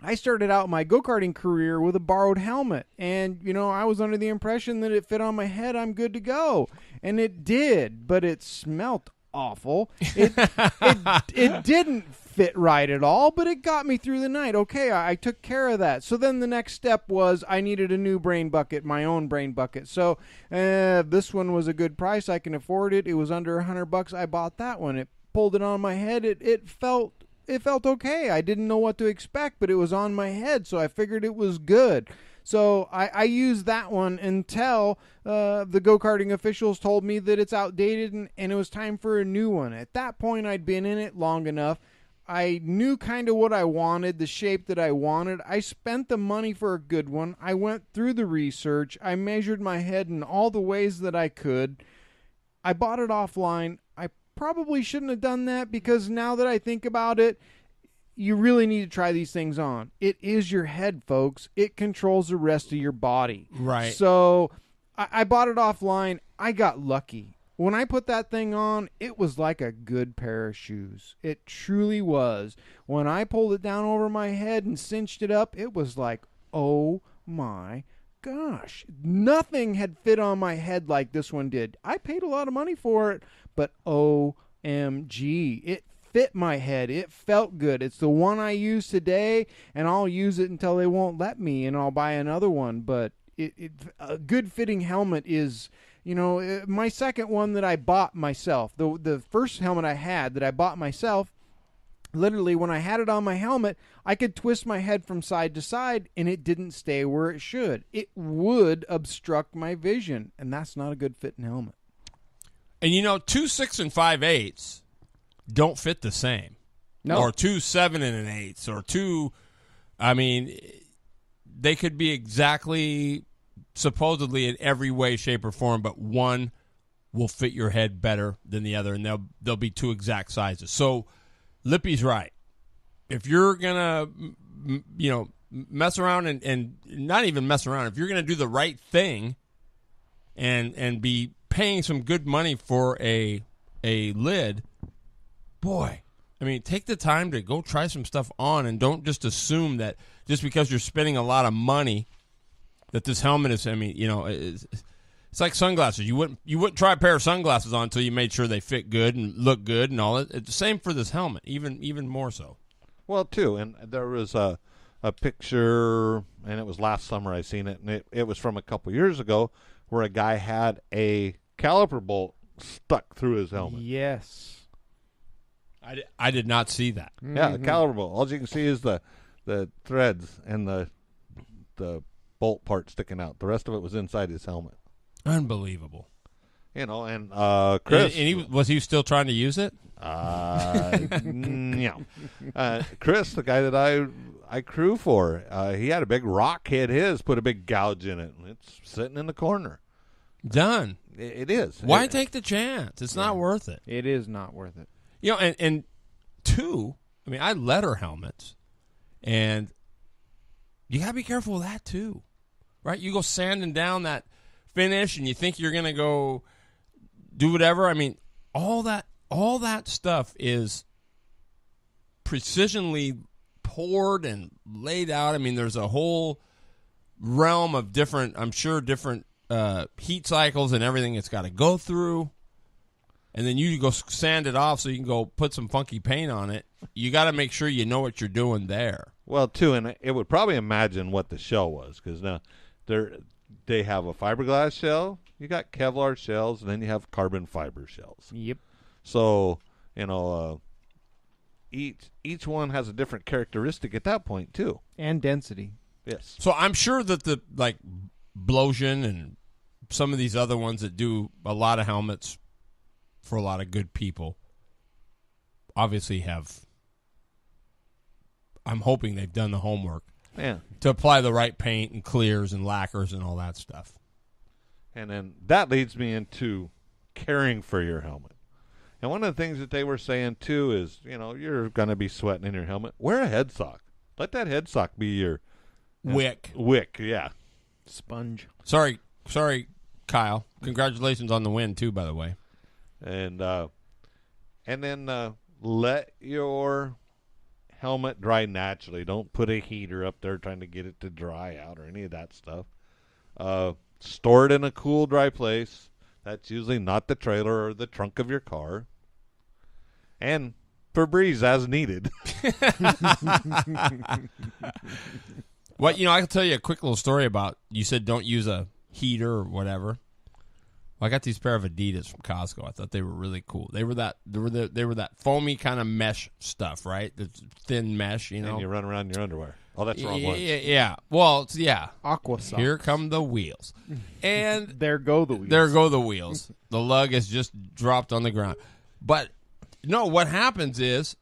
I started out my go-karting career with a borrowed helmet, and, I was under the impression that it fit on my head, I'm good to go. And it did, but it smelt awful. It didn't fit right at all, but it got me through the night. Okay, I took care of that. So then the next step was I needed a new brain bucket, my own brain bucket. So this one was a good price. I can afford it. It was under $100. I bought that one. It pulled it on my head. It felt okay. I didn't know what to expect, but it was on my head, so I figured it was good. So I used that one until the go-karting officials told me that it's outdated and it was time for a new one. At that point, I'd been in it long enough. I knew kind of what I wanted, the shape that I wanted. I spent the money for a good one. I went through the research. I measured my head in all the ways that I could. I bought it offline. I probably shouldn't have done that, because now that I think about it, you really need to try these things on. It is your head, folks. It controls the rest of your body. Right. So I bought it offline. I got lucky. When I put that thing on, it was like a good pair of shoes. It truly was. When I pulled it down over my head and cinched it up, it was like, oh my gosh. Nothing had fit on my head like this one did. I paid a lot of money for it, but OMG, it fit my head. It felt good. It's the one I use today, and I'll use it until they won't let me, and I'll buy another one. But a good fitting helmet is, my second one that I bought myself. The first helmet I had that I bought myself, literally when I had it on my helmet, I could twist my head from side to side, and it didn't stay where it should. It would obstruct my vision, and that's not a good fitting helmet. And 2 6 and 5/8 don't fit the same. No. Or 2 7 and an 8 or 2. I mean, they could be exactly supposedly in every way, shape, or form, but one will fit your head better than the other, and they'll be two exact sizes. So Lippy's right. If you're gonna, mess around and not even mess around, if you're gonna do the right thing, and be paying some good money for a lid, boy, I mean, take the time to go try some stuff on, and don't just assume that just because you're spending a lot of money that this helmet is. I mean, it's like sunglasses. You wouldn't try a pair of sunglasses on until you made sure they fit good and look good and all that. It's the same for this helmet, even more so. Well, too, and there was a picture, and it was last summer I seen it, and it was from a couple years ago, where a guy had a caliper bolt stuck through his helmet. Yes. I did not see that. Yeah, a caliper bolt. All you can see is the threads and the bolt part sticking out. The rest of it was inside his helmet. Unbelievable. And Chris, And was he still trying to use it? no. Chris, the guy that I crew for, he had a big rock hit put a big gouge in it, and it's sitting in the corner. Done. It is. Why take the chance? It's not worth it. It is not worth it. You know, and two, I mean, I letter helmets, and you got to be careful with that too, right? You go sanding down that finish, and you think you're going to go do whatever. I mean, all that stuff is precisionally poured and laid out. I mean, there's a whole realm of different heat cycles and everything it's got to go through. And then you go sand it off so you can go put some funky paint on it. You got to make sure you know what you're doing there. Well, too, and it would probably imagine what the shell was, because now they have a fiberglass shell, you got Kevlar shells, and then you have carbon fiber shells. Yep. So, each one has a different characteristic at that point, too. And density. Yes. So I'm sure that the Blosian and some of these other ones that do a lot of helmets for a lot of good people obviously I'm hoping they've done the homework to apply the right paint and clears and lacquers and all that stuff. And then that leads me into caring for your helmet. And one of the things that they were saying, too, is, you're going to be sweating in your helmet. Wear a head sock. Let that head sock be your Wick, yeah. Sponge. Sorry, Kyle. Congratulations on the win, too, by the way. And then let your helmet dry naturally. Don't put a heater up there trying to get it to dry out or any of that stuff. Store it in a cool, dry place. That's usually not the trailer or the trunk of your car. And Febreze as needed. Well, I can tell you a quick little story about, you said don't use a heater or whatever. Well, I got these pair of Adidas from Costco. I thought they were really cool. They were that foamy kind of mesh stuff, right? The thin mesh, And you run around in your underwear. Oh, that's the wrong one. Yeah. Well, yeah. Aqua socks. Here come the wheels. And There go the wheels. there go the wheels. The lug is just dropped on the ground. But no, what happens is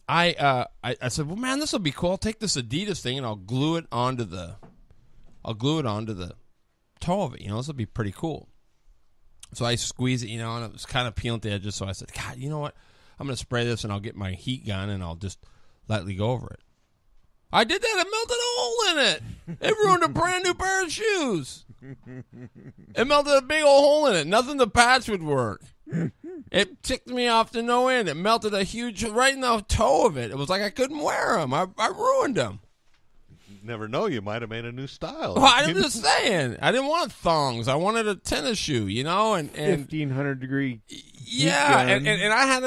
I said, well, man, this will be cool. I'll take this Adidas thing and I'll glue it onto the toe of it. This will be pretty cool. So I squeeze it, and it was kind of peeling the edges. So I said, God, you know what? I'm going to spray this and I'll get my heat gun and I'll just lightly go over it. I did that. It melted a hole in it. It ruined a brand new pair of shoes. It melted a big old hole in it. Nothing the patch would work. It ticked me off to no end. It melted a huge, right in the toe of it. It was like I couldn't wear them. I ruined them. Never know. You might have made a new style. Well, I'm just saying. I didn't want thongs. I wanted a tennis shoe, and 1,500 degree. Yeah, and I had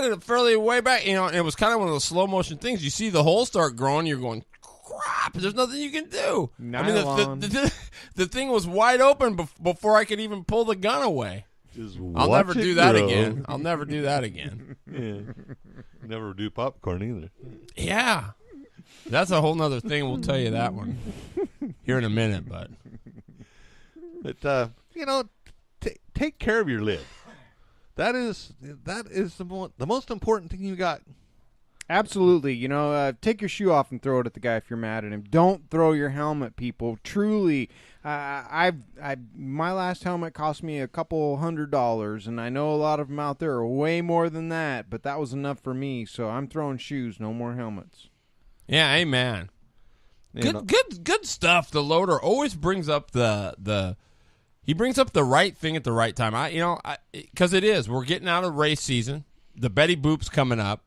it fairly way back, and it was kind of one of those slow motion things. You see the hole start growing, you're going, crap, there's nothing you can do. Nylon. I mean, the thing was wide open before I could even pull the gun away. I'll never do that again. I'll never do that again. Yeah. Never do popcorn either. Yeah. That's a whole nother thing. We'll tell you that one here in a minute, but take care of your lid. That is the most important thing you got. Absolutely. Take your shoe off and throw it at the guy if you're mad at him. Don't throw your helmet, people. Truly, my last helmet cost me a couple $100, and I know a lot of them out there are way more than that, but that was enough for me. So I'm throwing shoes, no more helmets. Yeah, amen. Good stuff. The loader always brings up he brings up the right thing at the right time. Because it is. We're getting out of race season. The Betty Boop's coming up.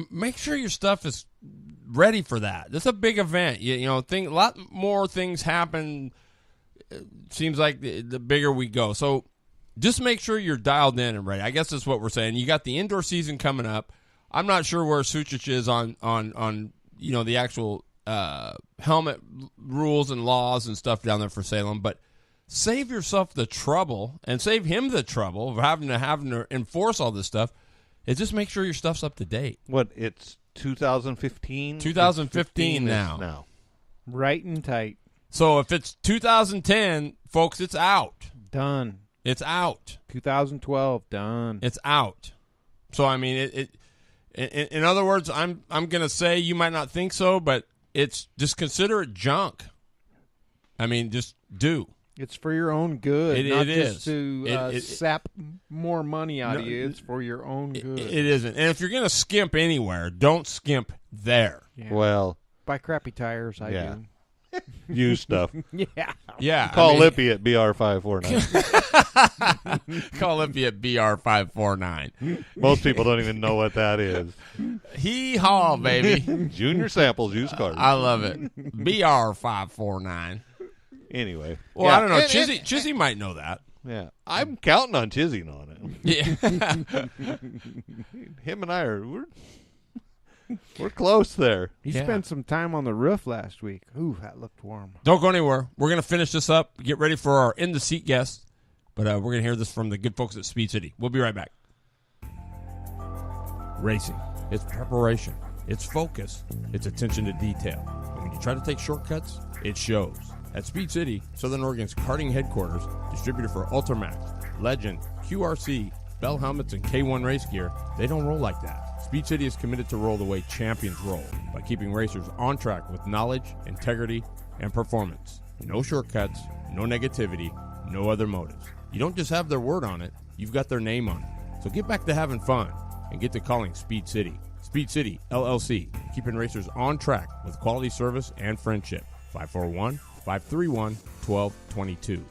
Make sure your stuff is ready for that. This is a big event. A lot more things happen. It seems like the bigger we go. So just make sure you're dialed in and ready. I guess that's what we're saying. You got the indoor season coming up. I'm not sure where Suchich is on the actual helmet rules and laws and stuff down there for Salem, but save yourself the trouble and save him the trouble of having to enforce all this stuff. Is just make sure your stuff's up to date. What, it's 2015? 2015 now. Right and tight. So if it's 2010, folks, it's out. Done. It's out. 2012, done. It's out. So I mean, in other words, I'm gonna say you might not think so, but it's just consider it junk. I mean, just do. It's for your own good, not it just is. to sap more money out of you. It's for your own good. It isn't. And if you're gonna skimp anywhere, don't skimp there. Yeah. Well, Buy crappy tires, I Yeah. do. use stuff. Yeah. Yeah. Call Lippy at BR549. Call Lippy at BR549. Most people don't even know what that is. Hee haw, baby. Junior Samples used cars. I love it. BR549. Anyway. Well, Yeah, I don't know. and- Chizzy might know that. Yeah, I'm counting on Chizzy on it. Yeah. Him and I we're close there. He Yeah. spent some time on the roof last week. Ooh, that looked warm. Don't go anywhere. We're going to finish this up. Get ready for our in the seat guest. But we're going to hear this from the good folks at Speed City. We'll be right back. Racing. It's preparation. It's focus. It's attention to detail. And when you try to take shortcuts, it shows. At Speed City, Southern Oregon's karting headquarters, distributor for Ultramax, Legend, QRC, Bell Helmets, and K1 race gear, they don't roll like that. Speed City is committed to roll the way champions roll by keeping racers on track with knowledge, integrity, and performance. No shortcuts, no negativity, no other motives. You don't just have their word on it, you've got their name on it. So get back to having fun and get to calling Speed City. Speed City, LLC, keeping racers on track with quality service and friendship. 541-531-1222.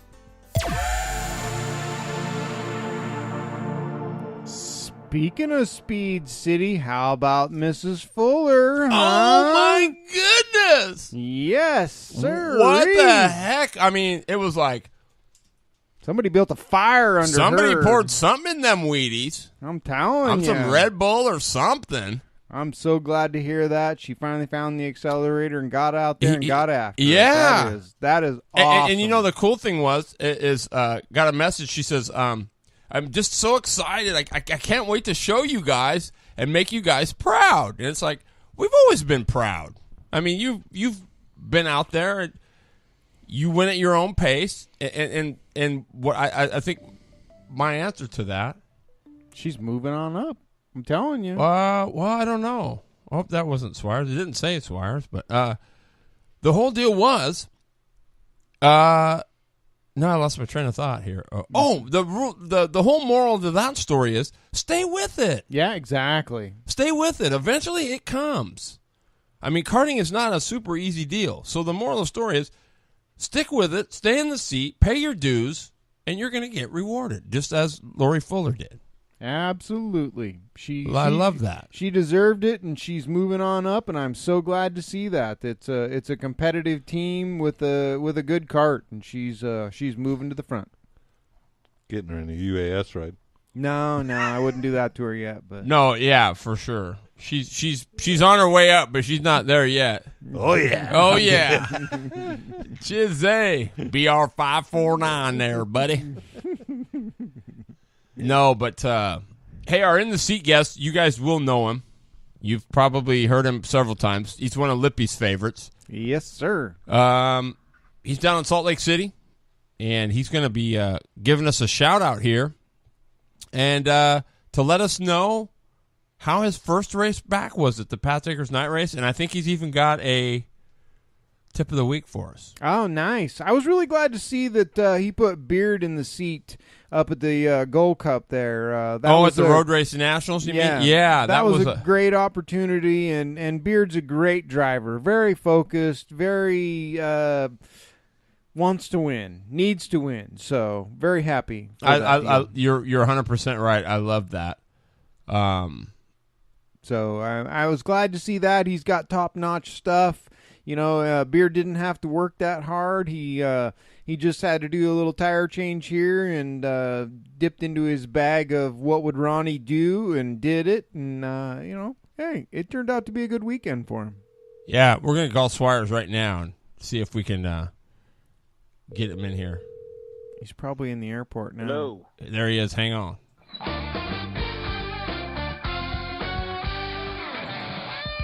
Speaking of Speed City, how about Mrs. Fuller? Huh? Oh my goodness! Yes, sir. What the heck? I mean, it was like Somebody built a fire under somebody her. poured something in them Wheaties. I'm telling I'm you. some Red Bull or something. I'm so glad to hear that. She finally found the accelerator and got out there and got after it. Yeah. That is awesome. And you know, the cool thing was, got a message. She says, I'm just so excited. I can't wait to show you guys and make you guys proud. And it's like, we've always been proud. I mean, you've been out there. And you went at your own pace. And what I think my answer to that. She's moving on up. I'm telling you. Well, I don't know. I hope that wasn't Swires. It didn't say Swires, but the whole deal was, no, I lost my train of thought here. The whole moral to that story is stay with it. Yeah, exactly. Stay with it. Eventually, it comes. I mean, karting is not a super easy deal. So the moral of the story is stick with it, stay in the seat, pay your dues, and you're going to get rewarded, just as Lori Fuller did. Absolutely. I love that. She deserved it, and she's moving on up, and I'm so glad to see that. It's a competitive team with a good kart, and she's moving to the front. Getting her in a UAS ride. No, I wouldn't do that to her yet. But No, yeah, for sure. She's on her way up, but she's not there yet. Oh yeah. Oh yeah. Chizzy. BR549 there, buddy. No, but hey, our in the seat guest, you guys will know him. You've probably heard him several times. He's one of Lippy's favorites. yes, sir. He's down in Salt Lake City, and he's going to be giving us a shout out here, and to let us know how his first race back was at the Pat's Acres Night Race, and I think he's even got a tip of the week for us. Oh, nice. I was really glad to see that he put Beard in the seat up at the Gold Cup there. At the Road Racing Nationals, you mean? Yeah, that was a great opportunity, and Beard's a great driver. Very focused, very wants to win, needs to win. So very happy. You're 100% right. I love that. So I was glad to see that. He's got top-notch stuff. You know, Beard didn't have to work that hard. He just had to do a little tire change here and dipped into his bag of what would Ronnie do and did it. And, hey, it turned out to be a good weekend for him. Yeah, we're going to call Swires right now and see if we can get him in here. He's probably in the airport now. Hello. There he is. Hang on.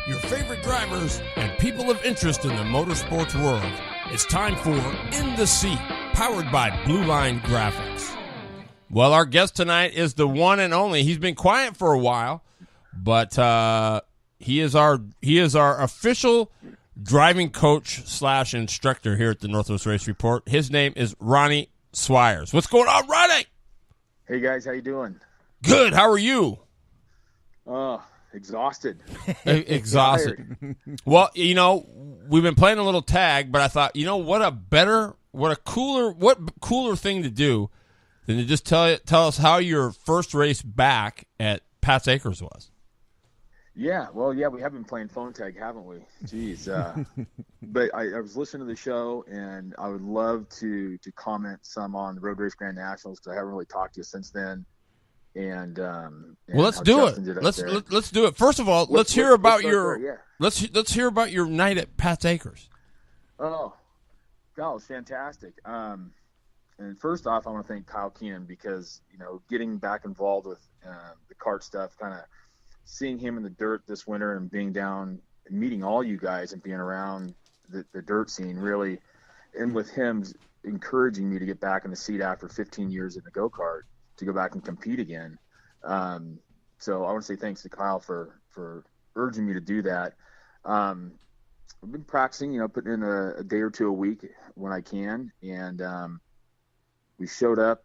Your favorite drivers and people of interest in the motorsports world. It's time for In the Seat, powered by Blue Line Graphics. Well, our guest tonight is the one and only. He's been quiet for a while, but he is our official driving coach / instructor here at the Northwest Race Report. His name is Ronnie Swires. What's going on, Ronnie? Hey guys, how you doing? Good. How are you? Exhausted. Exhausted. Well, we've been playing a little tag, but I thought, what cooler thing to do than to just tell us how your first race back at Pat's Acres was. Yeah, well, we have been playing phone tag, haven't we? Jeez. But I was listening to the show, and I would love to comment some on the Road Race Grand Nationals because I haven't really talked to you since then. And well, let's do it. Let's do it. First of all, let's hear about your let's hear about your night at Pat's Acres. Oh, that was fantastic. And first off, I want to thank Kyle Keenan because getting back involved with the kart stuff, kind of seeing him in the dirt this winter and being down and meeting all you guys and being around the dirt scene really, and with him encouraging me to get back in the seat after 15 years in the go-kart to go back and compete again. So I want to say thanks to Kyle for urging me to do that. I've been practicing, putting in a day or two a week when I can. And we showed up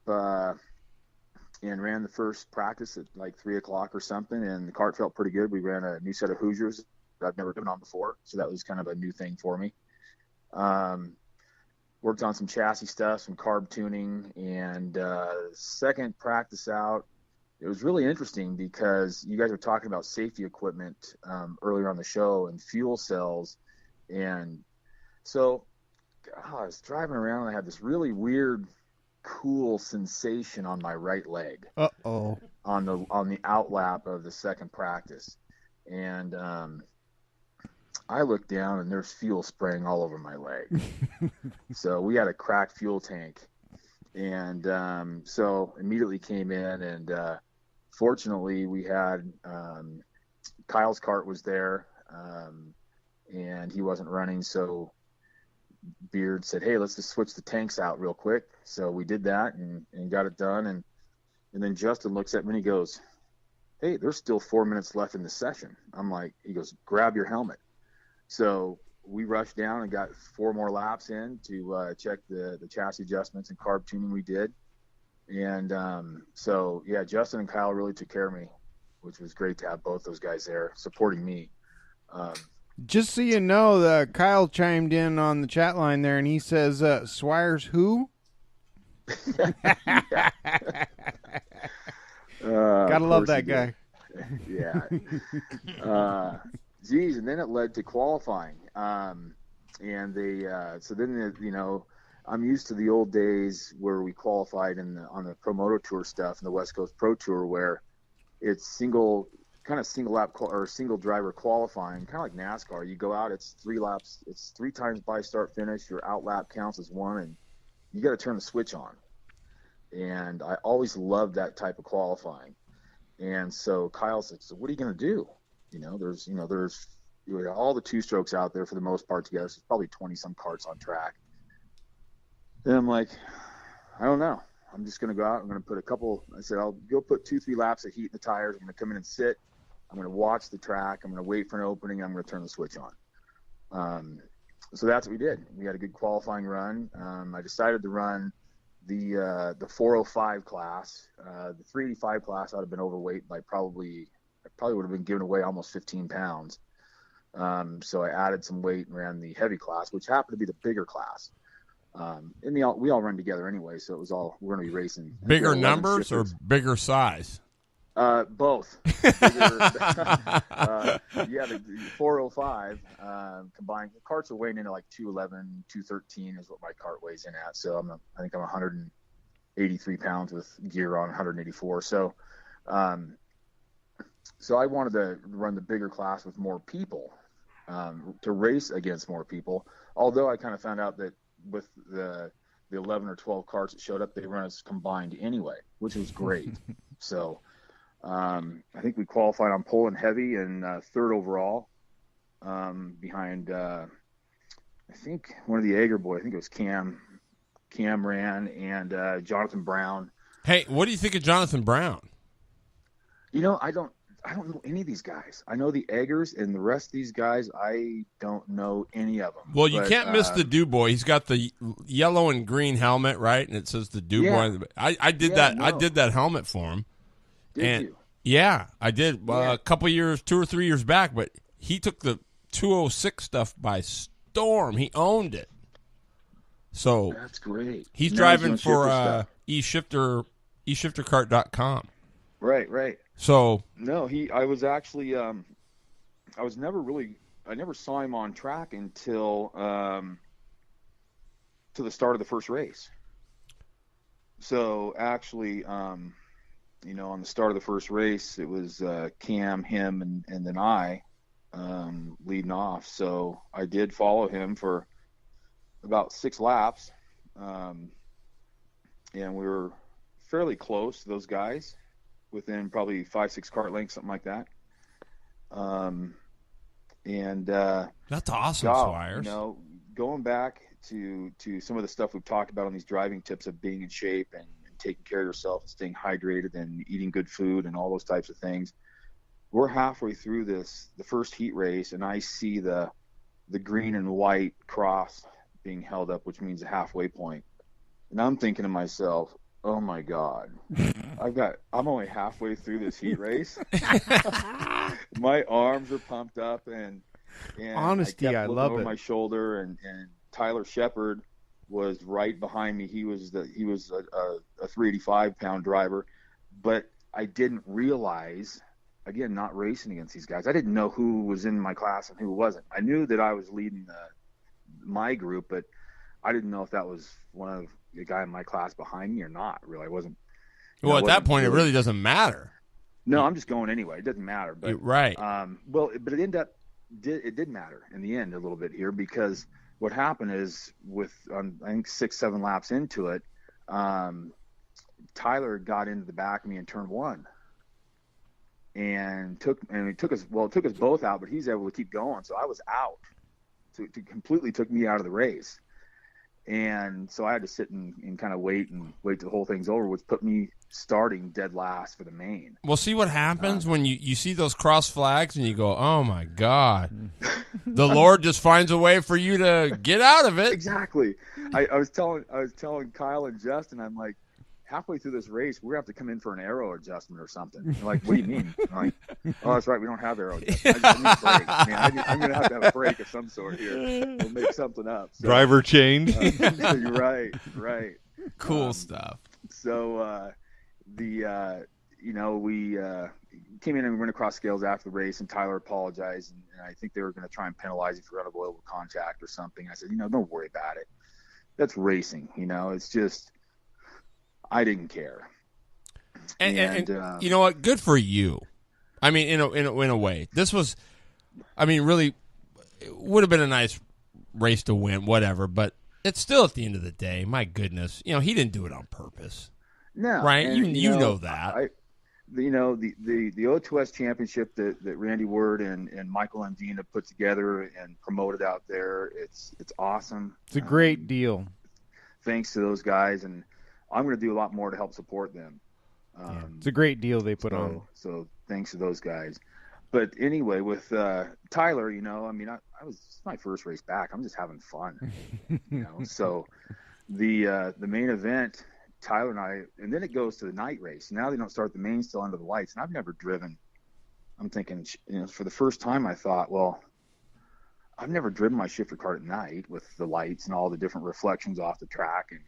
and ran the first practice at like 3:00 or something. And the kart felt pretty good. We ran a new set of Hoosiers that I've never been on before. So that was kind of a new thing for me. Worked on some chassis stuff, some carb tuning, and second practice out, it was really interesting because you guys were talking about safety equipment earlier on the show and fuel cells. And so I was driving around and I had this really weird, cool sensation on my right leg. Uh-oh. On the outlap of the second practice. And I looked down and there's fuel spraying all over my leg. So we had a cracked fuel tank. And so immediately came in and fortunately we had Kyle's kart was there and he wasn't running. So Beard said, hey, let's just switch the tanks out real quick. So we did that and got it done. And then Justin looks at me and he goes, hey, there's still 4 minutes left in the session. He goes, grab your helmet. So we rushed down and got 4 more laps in to check the chassis adjustments and carb tuning we did. And so, yeah, Justin and Kyle really took care of me, which was great to have both those guys there supporting me. Just so you know, Kyle chimed in on the chat line there, and he says, Swires who? Gotta love that guy. Yeah. Geez, and then it led to qualifying. And so then, I'm used to the old days where we qualified on the Pro Moto Tour stuff and the West Coast Pro Tour where it's single lap or single driver qualifying, kind of like NASCAR. You go out, it's 3 laps, it's 3 times by start finish. Your out lap counts as 1, and you got to turn the switch on. And I always loved that type of qualifying. And so Kyle said, so what are you going to do? There's all the 2-strokes out there for the most part together. So there's probably 20 some karts on track. And I'm like, I don't know. I'm just going to go out. I'm going to put I said, I'll go put 2-3 laps of heat in the tires. I'm going to come in and sit. I'm going to watch the track. I'm going to wait for an opening. And I'm going to turn the switch on. So that's what we did. We had a good qualifying run. I decided to run the 405 class. The 385 class, I'd have been overweight by I probably would have been giving away almost 15 pounds. So I added some weight and ran the heavy class, which happened to be the bigger class. We all run together anyway, so we're going to be racing. Bigger numbers or bigger size? Both. The 405 combined. The carts are weighing in at like 211, 213 is what my cart weighs in at. So I think I'm 183 pounds with gear on 184. So I wanted to run the bigger class with more people, to race against more people. Although I kind of found out that with the 11 or 12 carts that showed up, they run us combined anyway, which was great. So I think we qualified on pole and heavy and 3rd overall behind I think one of the Ager boys, I think it was Cam Cam ran, and Jonathan Brown. Hey, what do you think of Jonathan Brown? You know, I don't know any of these guys. I know the Eggers, and the rest of these guys, I don't know any of them. Well, you can't miss the Dubois. He's got the yellow and green helmet, right? And it says the Dubois. Yeah. I did that. No. I did that helmet for him. Did you? Yeah, I did. Yeah. A couple years, 2 or 3 years back, but he took the 206 stuff by storm. He owned it. So that's great. He's driving for eShifterCart.com. Right. So no, I was actually I never saw him on track until to the start of the first race. So actually, you know, on the start of the first race, it was Cam, him, and then I leading off. So I did follow him for about 6 laps, and we were fairly close to those guys, within probably 5-6 cart lengths, something like that. That's awesome, Swires. You know, going back to some of the stuff we've talked about on these driving tips of being in shape and taking care of yourself and staying hydrated and eating good food and all those types of things. We're halfway through the first heat race, and I see the green and white cross being held up, which means a halfway point. And I'm thinking to myself, oh my God, I'm only halfway through this heat race. My arms are pumped up, and honesty, I love over it. My shoulder, and Tyler Shepard was right behind me. He was a 385-pound driver, but I didn't realize, again, not racing against these guys, I didn't know who was in my class and who wasn't. I knew that I was leading my group, but I didn't know if that was one of the guy in my class behind me or not. Really, I wasn't. Well, at that point, it really doesn't matter. No, I'm just going anyway. It doesn't matter. But right. But it did matter in the end a little bit here, because what happened is I think 6-7 laps into it, Tyler got into the back of me in turn 1, and it took us both out, but he's able to keep going, so I was out. So it completely took me out of the race, and so I had to sit and kind of wait till the whole thing's over, which put me starting dead last for the main. Well, see what happens when you see those cross flags and you go, oh my God, the Lord just finds a way for you to get out of it. Exactly. I was telling Kyle and Justin, I'm like, halfway through this race, we're going to have to come in for an aero adjustment or something. They're like, what do you mean? I'm like, oh, that's right, we don't have aero adjustment. I need a break. I'm going to have a break of some sort here. We'll make something up. So, driver change. Right. Cool stuff. So we came in and we went across scales after the race, and Tyler apologized, and I think they were going to try and penalize you for unavoidable contact or something. I said, don't worry about it. That's racing. It's just, I didn't care. And you know what? Good for you. I mean, in a way, this was, really, it would have been a nice race to win, whatever. But it's still, at the end of the day, my goodness, he didn't do it on purpose. No, right? And, you know that. The O2S championship that Randy Word and Michael Undine have put together and promoted out there, it's awesome. It's a great deal. Thanks to those guys, and I'm going to do a lot more to help support them. It's a great deal they put on. So thanks to those guys. But anyway, with Tyler, I was my first race back. I'm just having fun. So the main event, Tyler and I, and then it goes to the night race. Now they don't start the main still under the lights, and I've never driven. I'm thinking, for the first time, I thought, well, I've never driven my shifter cart at night with the lights and all the different reflections off the track, and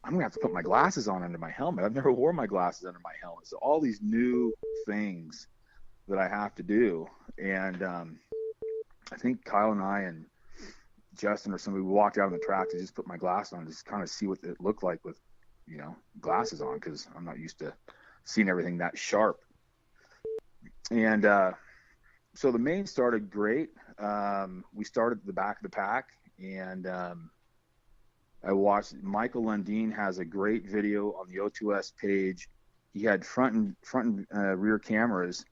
I'm gonna have to put my glasses on under my helmet. I've never worn my glasses under my helmet, so all these new things that I have to do. And I think Kyle and I and Justin or somebody, we walked out on the track to just put my glasses on, just kind of see what it looked like with glasses on, because I'm not used to seeing everything that sharp. And so the main started great. We started at the back of the pack, and I watched. Michael Lundeen has a great video on the O2S page. He had front and rear cameras.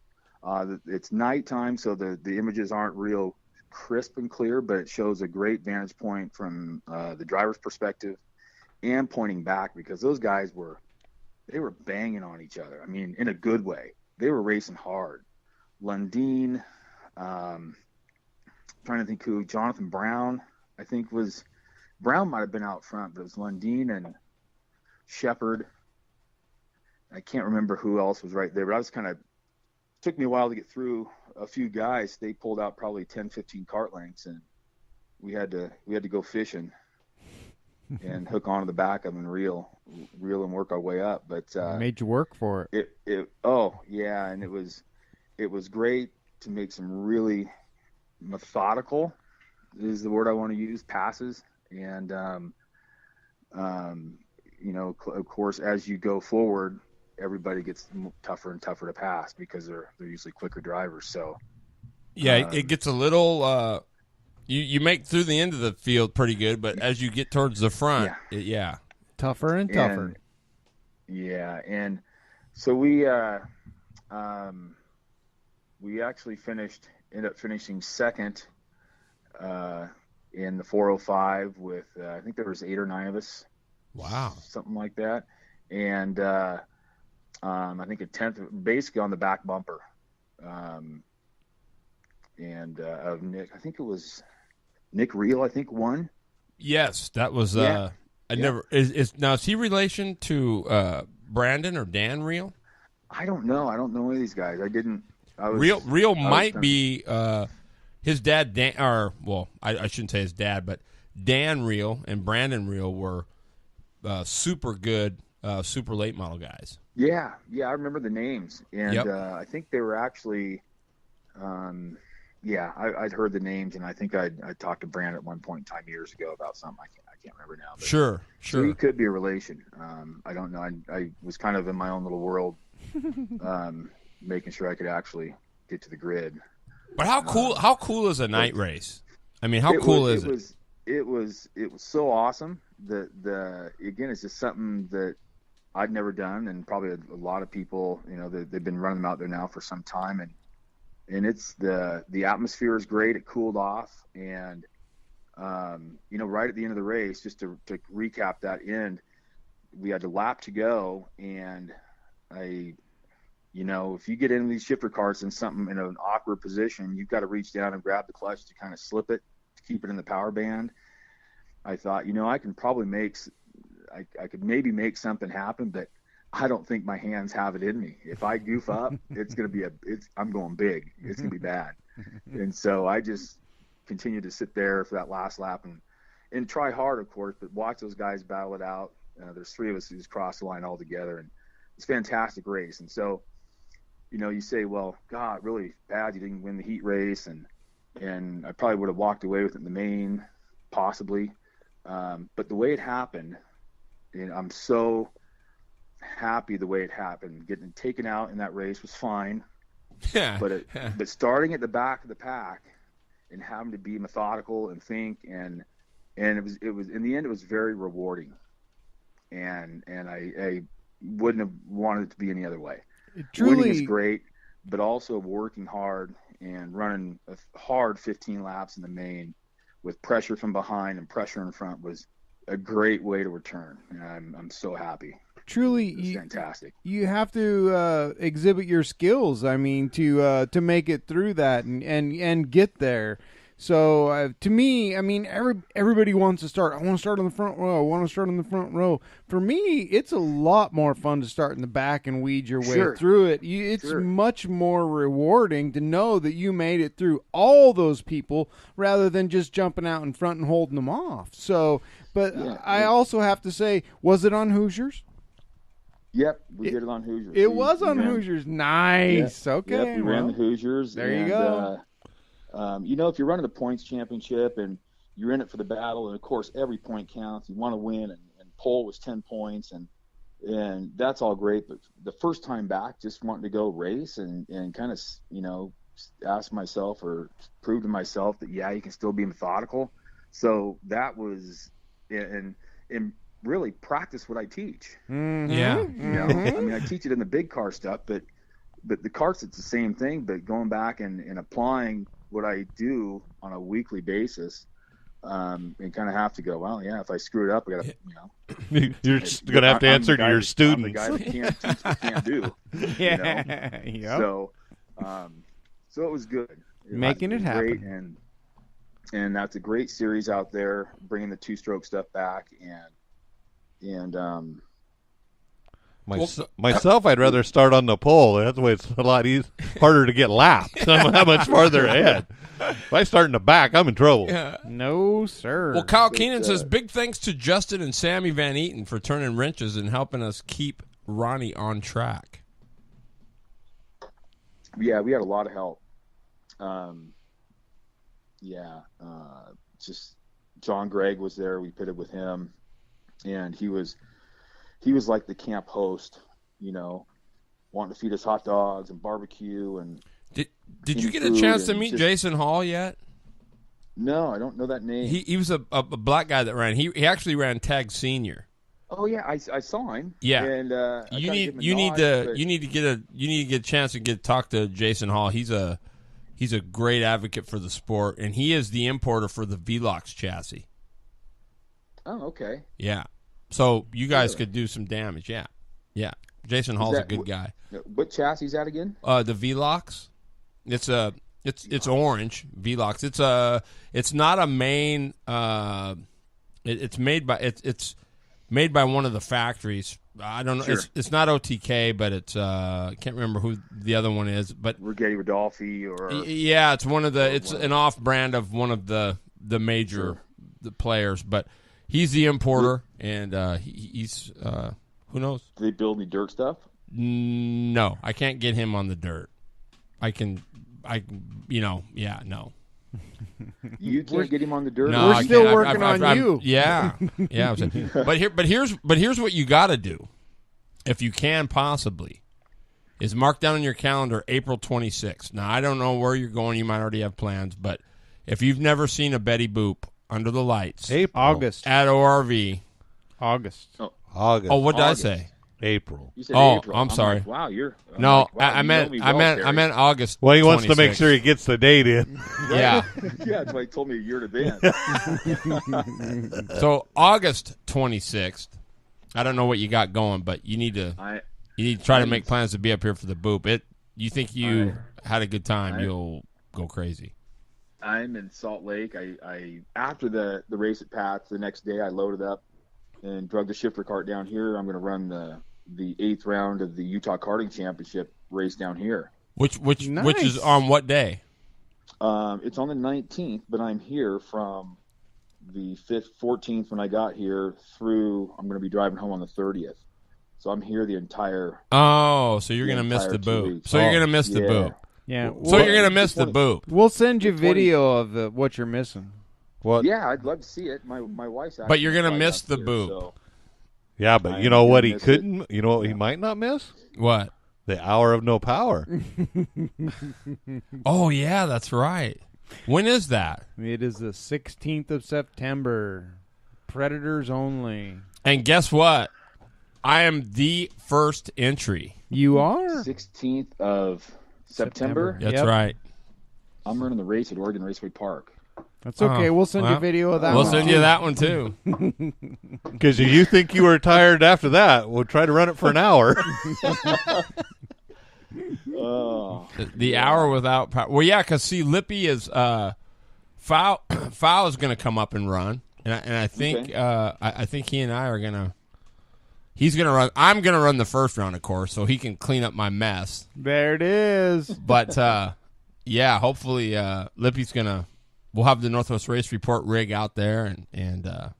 It's nighttime, so the images aren't real crisp and clear, but it shows a great vantage point from the driver's perspective. and pointing back, because those guys were banging on each other. I mean, in a good way. They were racing hard. Lundeen, trying to think who, Jonathan Brown, I think Brown might have been out front, but it was Lundeen and Shepard. I can't remember who else was right there, but I was took me a while to get through a few guys. They pulled out probably 10, 15 cart lengths, and we had to go fishing and hook onto the back of them and reel and work our way up. But made you work for it. And it was great to make some really methodical, is the word I want to use, passes. And of course, as you go forward, everybody gets tougher and tougher to pass because they're usually quicker drivers. So it gets a little you make through the end of the field pretty good, but as you get towards the front, tougher and tougher. And so we actually ended up finishing second in the 405 with I think there was 8 or 9 of us. Wow, something like that. And I think a 10th, basically on the back bumper. Of Nick, I think it was Nick Reel, I think, won. Yes, that was. Never is he relation to Brandon or Dan Reel? I don't know. I don't know any of these guys. Reel might be his dad. Dan, I shouldn't say his dad, but Dan Reel and Brandon Reel were super good, super late model guys. Yeah, I remember the names, and I think they were actually. I'd heard the names, and I think I talked to Brand at one point in time years ago about something. I can't remember now. But sure. So he could be a relation. I don't know. I was kind of in my own little world, making sure I could actually get to the grid. But how cool is a night race? I mean, how cool is it? It was so awesome. Again, it's just something that I'd never done, and probably a lot of people, they've been running them out there now for some time, and it's the atmosphere is great. It cooled off, and right at the end of the race, just to recap that end, we had a lap to go, and if you get into these shifter carts in an awkward position, you've got to reach down and grab the clutch to kind of slip it to keep it in the power band. I thought, I can probably I could maybe make something happen, but I don't think my hands have it in me. If I goof up, it's going to be I'm going big. It's going to be bad. And so I just continued to sit there for that last lap and try hard, of course, but watch those guys battle it out. There's 3 of us who just crossed the line all together, and it's a fantastic race. And so, you say, well, God, really bad you didn't win the heat race, and I probably would have walked away with it in the main, possibly. But the way it happened, I'm so happy the way it happened. Getting taken out in that race was fine. Yeah. But starting at the back of the pack and having to be methodical and think and it was in the end it was very rewarding. And I wouldn't have wanted it to be any other way. Winning is great, but also working hard and running a hard 15 laps in the main with pressure from behind and pressure in front was a great way to return. And I'm so happy. Truly, fantastic. You have to exhibit your skills. I mean, to make it through that and get there. So to me, I mean, everybody wants to start. I want to start on the front row. I want to start on the front row. For me, it's a lot more fun to start in the back and weed your way through it. It's much more rewarding to know that you made it through all those people rather than just jumping out in front and holding them off. So, but I also have to say, was it on Hoosiers? Yep, we did it on Hoosiers. It was on Hoosiers. Nice. Yep, okay. Yep, we ran the Hoosiers. There you go. If you're running the points championship and you're in it for the battle, and of course every point counts, you want to win, and pole was 10 points, and that's all great. But the first time back, just wanting to go race and kind of, ask myself or prove to myself that, you can still be methodical. So that was, and really practice what I teach. Mm-hmm. Yeah. I mean, I teach it in the big car stuff, but the carts, it's the same thing, but going back and applying what I do on a weekly basis, and kind of have to go, well, yeah, if I screw it up, I got to, You're just going to have to answer to your I'm the students. guy that can't teach what can't do. Yeah. Yep. So, so it was good. Making it was great, happen. and that's a great series out there, bringing the two-stroke stuff back, and Myself, I'd rather start on the pole. That's the way it's a lot harder to get lapped. I'm that much farther ahead. If I start in the back, I'm in trouble. Yeah. No, sir. Well, Kyle Keenan says, big thanks to Justin and Sammy Van Eaton for turning wrenches and helping us keep Ronnie on track. Yeah, we had a lot of help. Just John Gregg was there. We pitted with him, and he was like the camp host, wanting to feed us hot dogs and barbecue. And did you get a chance to meet Jason Hall yet? No, I don't know that name. He was a black guy that ran. He actually ran Tag Senior. Oh yeah, I saw him. Yeah, and you need to get a chance to talk to Jason Hall. He's a great advocate for the sport, and he is the importer for the Velox chassis. Oh, okay. Yeah, so you guys could do some damage. Yeah. Jason Hall's a good guy. What chassis is that again? The Velox. It's orange Velox. It's not a main. It's made by one of the factories. I don't know. Sure. It's not OTK, but it's I can't remember who the other one is. But Rigetti Rodolfi or yeah, it's one of the. It's an off brand of one of the major the players. But he's the importer, and he's who knows? Do they build any dirt stuff? No, I can't get him on the dirt. No. You can't get him on the dirt. No, We're I still can't. working on you. Yeah. But here's what you got to do, if you can possibly, is mark down on your calendar April 26th. Now I don't know where you're going. You might already have plans, but if you've never seen a Betty Boop under the lights, August. at ORV, August. August. oh, what did August. I say? April. You said Oh, April. I'm sorry. Like, wow, you're. I'm No, like, wow, I you meant know me well, Terry. August. Well, he wants to make 26th. sure he gets the date in. Yeah. Yeah, that's why he told me a year in advance. So August 26th. I don't know what you got going, but you need to try to make plans to be up here for the Boop. You think you had a good time, you'll go crazy. I'm in Salt Lake. I after the race at Pat's, the next day I loaded up and drug the shifter cart down here. I'm going to run the 8th round of the Utah Karting Championship race down here. Which is Nice. on what day? It's on the 19th, but I'm here from the 14th when I got here through. I'm going to be driving home on the 30th, so I'm here the entire. Oh, so you're going to miss entire the 2 Boop. weeks. So you're going to miss the Yeah. Boop. Yeah. So you're going to miss the Boop. We'll send you 20 video of what you're missing. What? Yeah, I'd love to see it. My wife's. But you're gonna actually miss the here, Boop. so- Yeah, but I you know am what gonna he miss couldn't? You know what he might not miss? What? The hour of no power. Oh, yeah, that's right. When is that? It is the 16th of September. Predators only. And guess what? I am the first entry. You are? 16th of September. Yep. That's right. I'm running the race at Oregon Raceway Park. That's okay. We'll send you well, video of that We'll one. send you that one, too. Because you think you were tired after that. We'll try to run it for an hour. Oh, The hour without power. Well, yeah, because, see, Lippy is Foul is going to come up and run. And I think Okay. I think he and I are going to. He's going to run. I'm going to run the first round, of course, so he can clean up my mess. There it is. But, yeah, hopefully Lippy's going to. We'll have the Northwest Race Report rig out there, and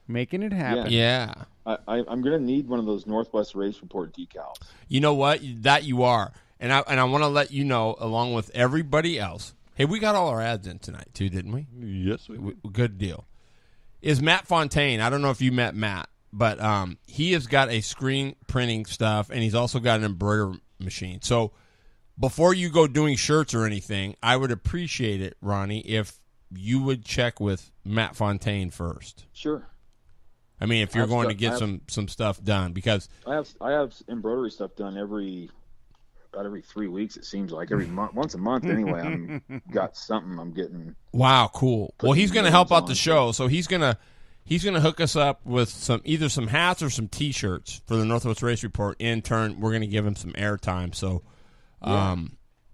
Making it happen. yeah. I'm going to need one of those Northwest Race Report decals. You know what? That you are. And I want to let you know, along with everybody else. Hey, we got all our ads in tonight, too, didn't we? Yes, we Good deal. Is Matt Fontaine. I don't know if you met Matt, but he has got a screen printing stuff, and he's also got an embroidery machine. So before you go doing shirts or anything, I would appreciate it, Ronnie, if you would check with Matt Fontaine first. Sure. I mean, if you're I've going to got- get I have- some stuff done, because I have embroidery stuff done every about every 3 weeks. It seems like every month, once a month anyway. I'm got something I'm getting. Wow, cool. Well, he's going to help out the on, show, so he's gonna hook us up with either some hats or some T-shirts for the Northwest Race Report. In turn, we're going to give him some airtime. So,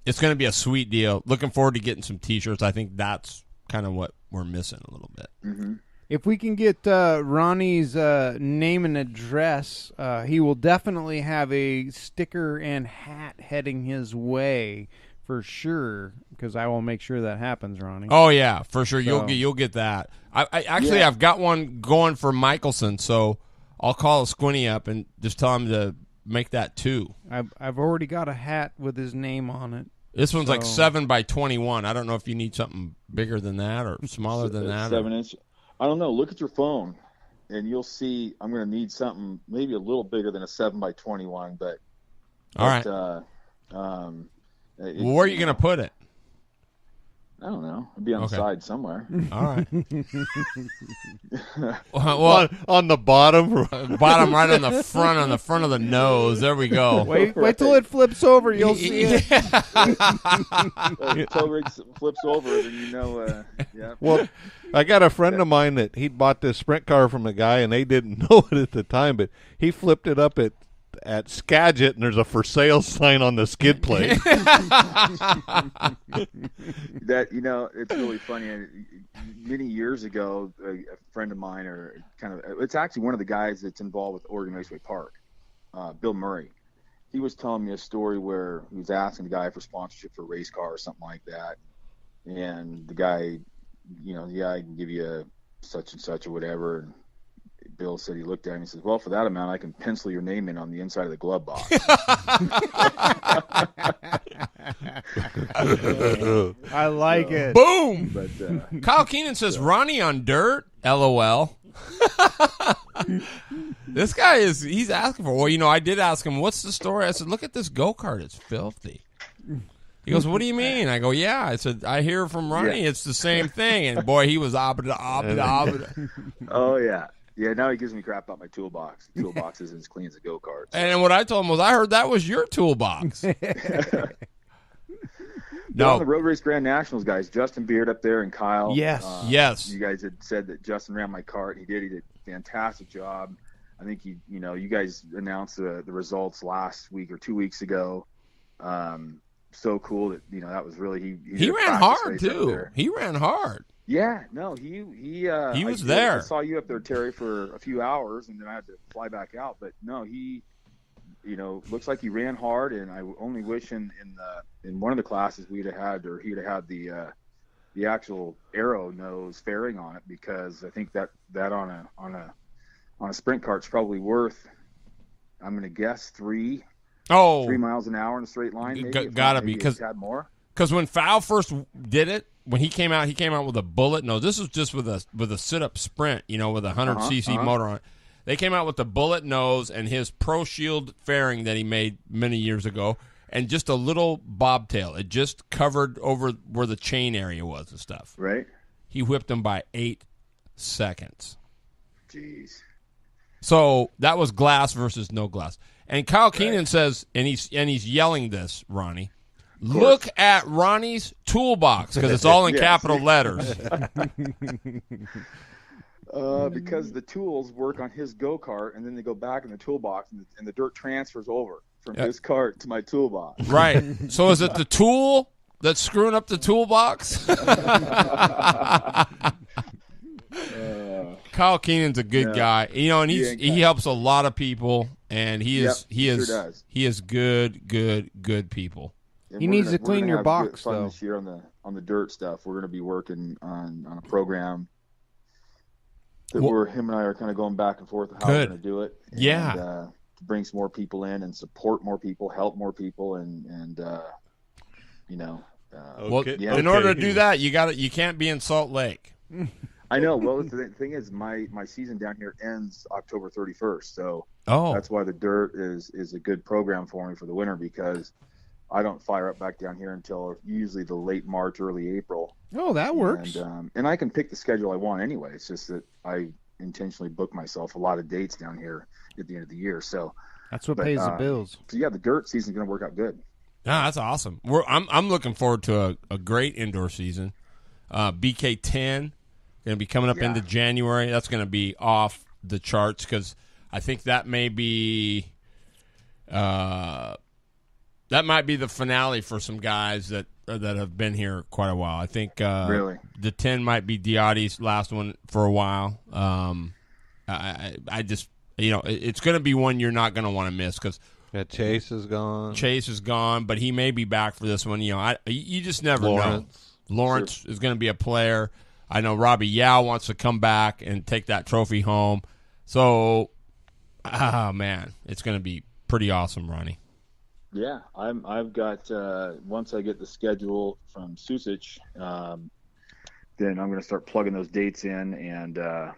it's going to be a sweet deal. Looking forward to getting some T-shirts. I think that's kind of what we're missing a little bit. Mm-hmm. If we can get Ronnie's name and address, he will definitely have a sticker and hat heading his way for sure. Because I will make sure that happens, Ronnie. Oh yeah, for sure. So- You'll get that. I've got one going for Michelson, so I'll call Squinty up and just tell him to make that 2. I've already got a hat with his name on it. This one's like So- 7 by 21. I don't know if you need something bigger than that or smaller than that. 7-inch. I don't know. Look at your phone, and you'll see. I'm going to need something maybe a little bigger than a 7 by 21. But All right. Well, Well, where are you going to put it? I don't know. It'll be on Okay. the side somewhere. All right. well, on the bottom. bottom right on the front of the nose. There we go. Wait till it flips over. You'll see it. The tow rig flips over, then you know. Yeah. Well, I got a friend of mine that he'd bought this sprint car from a guy, and they didn't know it at the time, but he flipped it up at Skagit, and there's a for sale sign on the skid plate. That it's really funny. Many years ago, a friend of mine, it's actually one of the guys that's involved with Oregon Raceway Park, Bill Murray. He was telling me a story where he was asking the guy for sponsorship for a race car or something like that, and the guy, I can give you a such and such or whatever. And Bill said he looked at him and says, "Well, for that amount, I can pencil your name in on the inside of the glove box." I like it. Boom. But Kyle Keenan says Ronnie on dirt. LOL. This guy he's asking for. Well, I did ask him, what's the story? I said, look at this go-kart. It's filthy. He goes, what do you mean? I go, yeah. I said, I hear from Ronnie it's the same thing. And boy, he was abda. oh yeah. Yeah, now he gives me crap about my toolbox. The toolbox isn't as clean as a go-kart. So. And what I told him was, I heard that was your toolbox. On the Road Race Grand Nationals, guys, Justin Beard up there and Kyle. Yes. Yes. You guys had said that Justin ran my cart. He did a fantastic job. I think you guys announced the results last week or 2 weeks ago. So cool that that was really he ran hard too. He ran hard. Yeah, no, he was there. I saw you up there, Terry, for a few hours, and then I had to fly back out. But no, he, looks like he ran hard, and I only wish in one of the classes he'd have had the actual arrow nose fairing on it, because I think that on a sprint kart's probably worth, I'm going to guess 3 miles an hour in a straight line. Maybe, gotta be, because more. Because when Fowl first did it, when he came out with a bullet nose. This was just with a sit-up sprint, with a 100cc motor on it. They came out with the bullet nose and his Pro Shield fairing that he made many years ago, and just a little bobtail. It just covered over where the chain area was and stuff. Right. He whipped him by 8 seconds. Jeez. So that was glass versus no glass. And Kyle Keenan says, and he's yelling this, Ronnie. Look at Ronnie's toolbox, because it's all in capital letters. Because the tools work on his go-kart, and then they go back in the toolbox, and the dirt transfers over from his cart to my toolbox. Right. So is it the tool that's screwing up the toolbox? Kyle Keenan's a good guy, and he helps a lot of people, and he is good people. And He needs to clean your box, fun though. This year on the dirt stuff, we're going to be working on a program that him and I are kind of going back and forth on how we're going to do it. And, to bring some more people in and support more people, help more people, and in order to do that, you can't be in Salt Lake. I know. Well, the thing is, my season down here ends October 31st, so that's why the dirt is a good program for me for the winter, because I don't fire up back down here until usually the late March, early April. Oh, that works. And I can pick the schedule I want anyway. It's just that I intentionally book myself a lot of dates down here at the end of the year. So that's what pays the bills. So yeah, the dirt season's going to work out good. that's awesome. I'm looking forward to a great indoor season. BK10 going to be coming up into January. That's going to be off the charts because I think that may be that might be the finale for some guys that have been here quite a while. I think Really? the 10 might be Diotti's last one for a while. I just it's going to be one you're not going to want to miss because Chase is gone. Chase is gone, but he may be back for this one. You just never know. Lawrence is going to be a player. I know Robbie Yao wants to come back and take that trophy home. So, man, it's going to be pretty awesome, Ronnie. Yeah, I've got once I get the schedule from Susich, then I'm going to start plugging those dates in, and him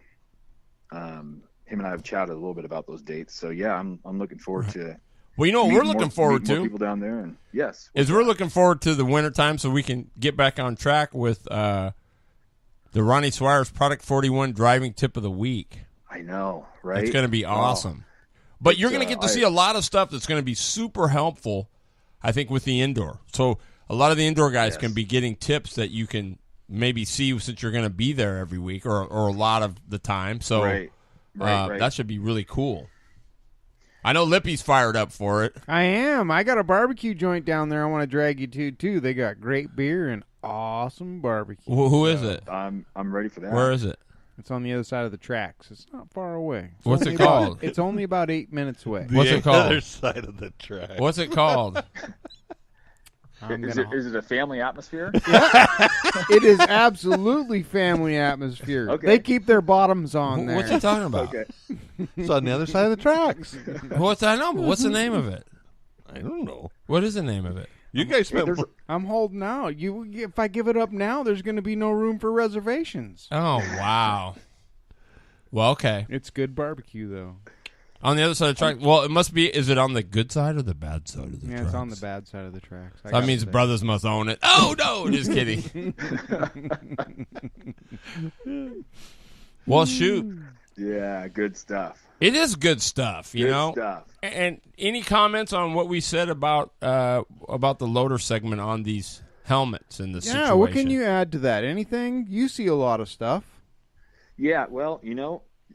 and I have chatted a little bit about those dates. So yeah, I'm looking forward to. Well, what we're looking forward to people down there, and yes, we're looking forward to the wintertime so we can get back on track with the Ronnie Swires Product 41 driving tip of the week. I know, right? It's going to be awesome. But you're going to get to see a lot of stuff that's going to be super helpful, I think, with the indoor. So a lot of the indoor guys can be getting tips that you can maybe see since you're going to be there every week or a lot of the time. So right. That should be really cool. I know Lippy's fired up for it. I am. I got a barbecue joint down there I want to drag you to, too. They got great beer and awesome barbecue. Who is it? I'm ready for that. Where is it? It's on the other side of the tracks. It's not far away. What's it called? It's only about 8 minutes away. What's it called? Other side of the track. What's it called? Is it a family atmosphere? It is absolutely family atmosphere. Okay. They keep their bottoms on there. What's he talking about? Okay. It's on the other side of the tracks. What's the name of it? I don't know. What is the name of it? You guys spent. I'm holding out. If I give it up now, there's going to be no room for reservations. Oh, wow. Well, okay. It's good barbecue, though. On the other side of the track. Well, it must be. Is it on the good side or the bad side of the tracks? Yeah, it's on the bad side of the tracks. That means brothers must own it. Oh, no. Just kidding. Well, shoot. Yeah, good stuff. It is good stuff, you Good know. stuff. And any comments on what we said about the loader segment on these helmets and the situation? Yeah, what can you add to that? Anything? You see a lot of stuff. Yeah, well,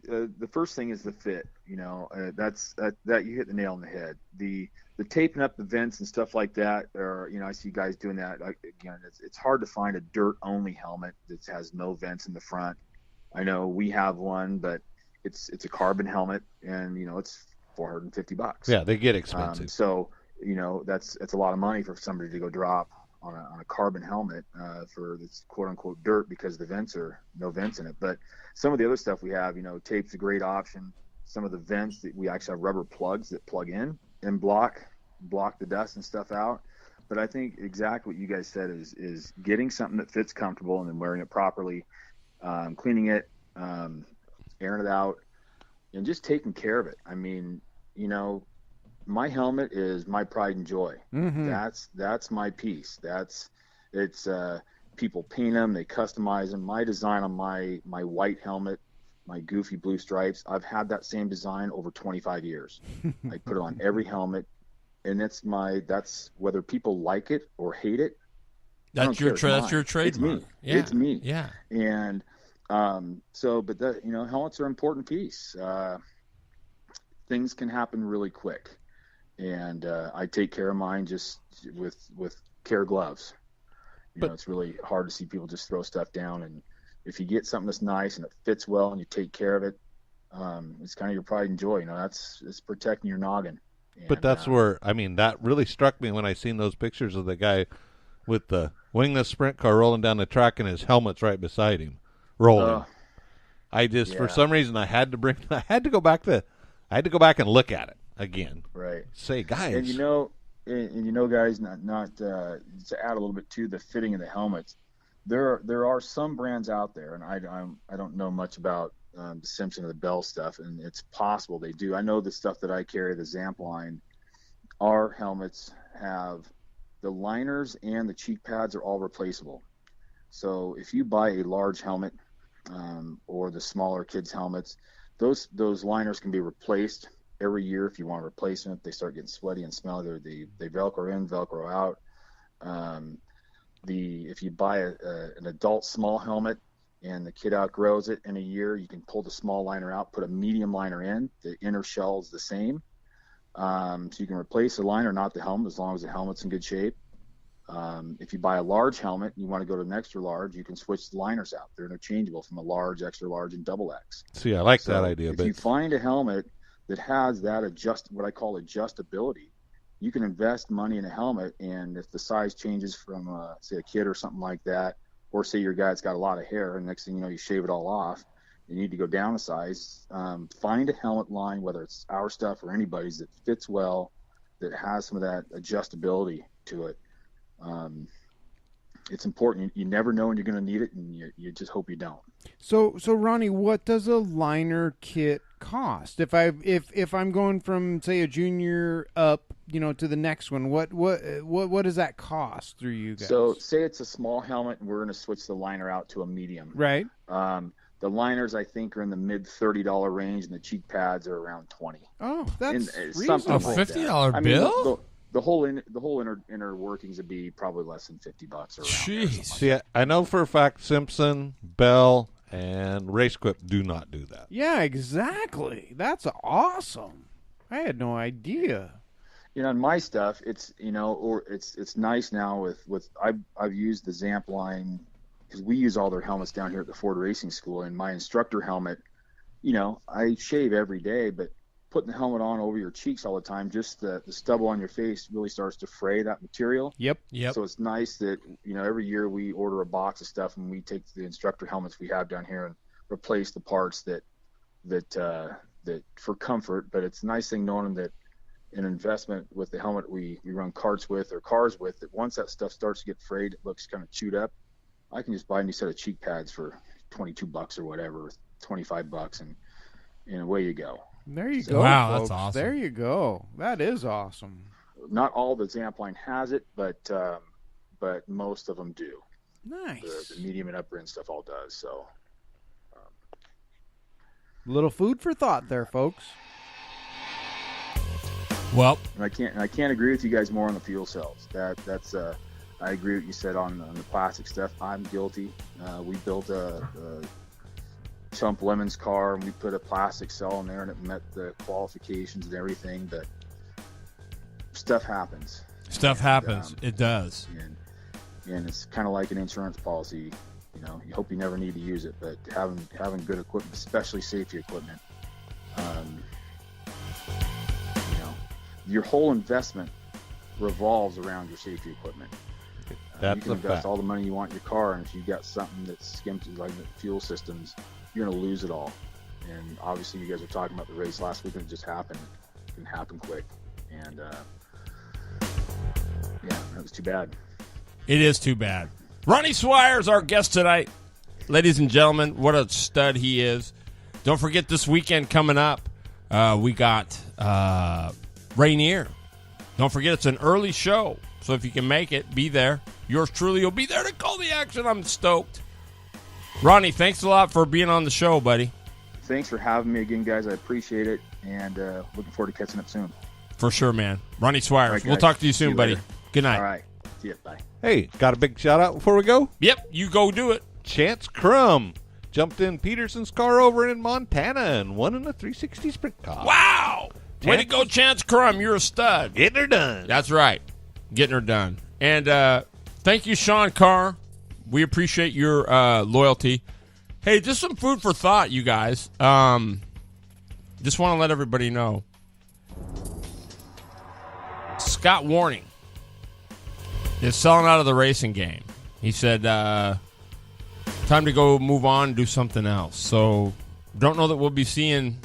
the first thing is the fit. That you hit the nail on the head. The taping up the vents and stuff like that, or I see guys doing that. Again, it's hard to find a dirt only helmet that has no vents in the front. I know we have one, but it's a carbon helmet, and it's $450. Yeah, they get expensive. So that's a lot of money for somebody to go drop on a carbon helmet for this quote unquote dirt because the vents are no vents in it. But some of the other stuff we have, tape's a great option. Some of the vents that we actually have rubber plugs that plug in and block the dust and stuff out. But I think exactly what you guys said is getting something that fits comfortable and then wearing it properly, cleaning it, airing it out, and just taking care of it. I mean, my helmet is my pride and joy. Mm-hmm. That's my piece. It's people paint them, they customize them. My design on my white helmet, my goofy blue stripes, I've had that same design over 25 years. I put it on every helmet, and that's whether people like it or hate it. That's your trademark. It's me. Yeah. It's me. Yeah. And but helmets are an important piece. Things can happen really quick, and I take care of mine just with care gloves. It's really hard to see people just throw stuff down, and if you get something that's nice and it fits well and you take care of it, it's kind of your pride and joy. It's protecting your noggin. But that's where, that really struck me when I seen those pictures of the guy with the wingless sprint car rolling down the track and his helmet's right beside him, rolling. For some reason, I had to go back and look at it again. Right. Say, guys. And guys, not to add a little bit to the fitting of the helmets, there are some brands out there, and I don't know much about the Simpson or the Bell stuff, and it's possible they do. I know the stuff that I carry, the Zamp line, our helmets have the liners and the cheek pads are all replaceable. So if you buy a large helmet or the smaller kids' helmets, those liners can be replaced every year, if you want a replacement, if they start getting sweaty and smelly, they Velcro in, Velcro out. If you buy an adult small helmet and the kid outgrows it in a year, you can pull the small liner out, put a medium liner in. The inner shell is the same. So you can replace the liner, not the helmet, as long as the helmet's in good shape. If you buy a large helmet and you want to go to an extra large, you can switch the liners out. They're interchangeable from a large, extra large, and double X. See, I like that idea. If you find a helmet that has that what I call adjustability, you can invest money in a helmet, and if the size changes from, say, a kid or something like that, or say your guy's got a lot of hair, and next thing you know, you shave it all off, you need to go down a size, find a helmet line, whether it's our stuff or anybody's, that fits well, that has some of that adjustability to it. It's important. You never know when you're going to need it, and you just hope you don't. So Ronnie, what does a liner kit cost? If I'm going from, say, a junior up, to the next one, what does that cost through you guys? So say it's a small helmet, and we're going to switch the liner out to a medium. Right. The liners, I think, are in the mid $30 range, and the cheek pads are around $20. Oh, that's something reasonable. like $50 bill? The whole inner workings would be probably less than $50 around. Jeez. See, I know for a fact Simpson, Bell, and RaceQuip do not do that. Yeah, exactly. That's awesome. I had no idea. In my stuff, it's it's nice now with I've used the Zamp line, because we use all their helmets down here at the Ford Racing School, and my instructor helmet, I shave every day, but putting the helmet on over your cheeks all the time, just the stubble on your face really starts to fray that material. Yep. So it's nice that, every year we order a box of stuff, and we take the instructor helmets we have down here and replace the parts that for comfort. But it's a nice thing knowing that an investment with the helmet we run carts with or cars with, that once that stuff starts to get frayed, it looks kind of chewed up, I can just buy a new set of cheek pads for $22 or whatever, $25, and away you go. There you go. Wow, folks. that's awesome. There you go. That is awesome. Not all the Zamp line has it, but most of them do. Nice. The medium and upper end stuff all does. So, little food for thought there, folks. Well, and I can't agree with you guys more on the fuel cells. That's I agree with what you said on the plastic stuff. I'm guilty. We built a Chump Lemon's car, and we put a plastic cell in there, and it met the qualifications and everything, but stuff happens. It does. And it's kind of like an insurance policy. You hope you never need to use it, but having good equipment, especially safety equipment, your whole investment revolves around your safety equipment. That's you can a invest fact. all the money you want in your car, and if you've got something that skims like the fuel systems, you're going to lose it all. And obviously, you guys were talking about the race last week, and it just happened. It can happen quick, and that was too bad. It is too bad. Ronnie Swires, our guest tonight. Ladies and gentlemen, what a stud he is. Don't forget this weekend coming up, we got Rainier. Don't forget it's an early show, so if you can make it, be there. Yours truly will be there to call the action. I'm stoked. Ronnie, thanks a lot for being on the show, buddy. Thanks for having me again, guys. I appreciate it, and looking forward to catching up soon. For sure, man. Ronnie Swires. All right, We'll guys. talk to you See soon, you buddy. later. Good night. All right. See ya. Bye. Hey, got a big shout out before we go? Yep, you go do it. Chance Crum jumped in Peterson's car over in Montana and won in a 360 sprint car. Wow. Way to go, Chance Crum. You're a stud. Getting her done. That's right. Getting her done. And thank you, Sean Carr. We appreciate your loyalty. Hey, just some food for thought, you guys. Just want to let everybody know. Scott Warning is selling out of the racing game. He said, time to go move on and do something else. So, don't know that we'll be seeing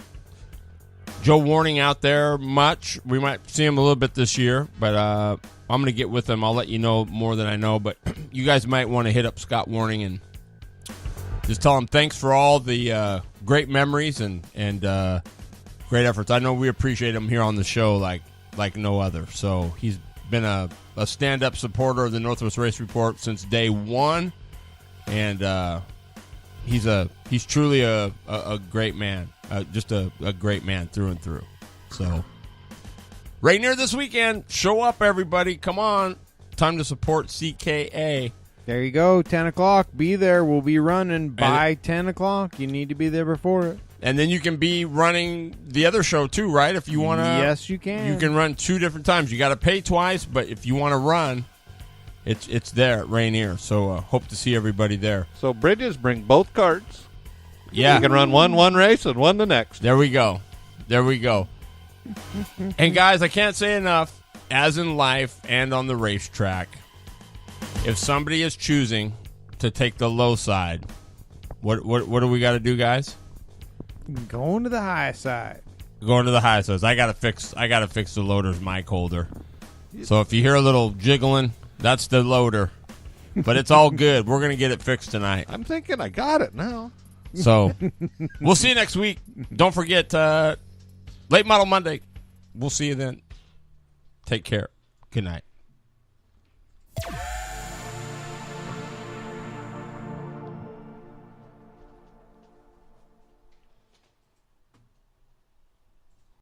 Joe Warning out there much. We might see him a little bit this year, but I'm going to get with him. I'll let you know more than I know, but you guys might want to hit up Scott Warning and just tell him thanks for all the great memories and great efforts. I know we appreciate him here on the show like no other. So he's been a stand-up supporter of the Northwest Race Report since day one, and he's truly a great man, just a great man through and through. So, Rainier this weekend. Show up, everybody. Come on. Time to support CKA. There you go. 10 o'clock. Be there. We'll be running by 10 o'clock. You need to be there before it. And then you can be running the other show, too, right? If you want to. Yes, you can. You can run 2 different times. You got to pay twice, but if you want to run, it's there at Rainier. So, hope to see everybody there. So Bridges, bring both carts. Yeah. You can run one race and one the next. There we go. There we go. And guys, I can't say enough, as in life and on the racetrack, if somebody is choosing to take the low side, what do we got to do, guys? Going to the high side. Going to the high side. I got to fix the loader's mic holder. So if you hear a little jiggling, that's the loader. But it's all good. We're going to get it fixed tonight. I'm thinking I got it now. So we'll see you next week. Don't forget Late Model Monday. We'll see you then. Take care. Good night.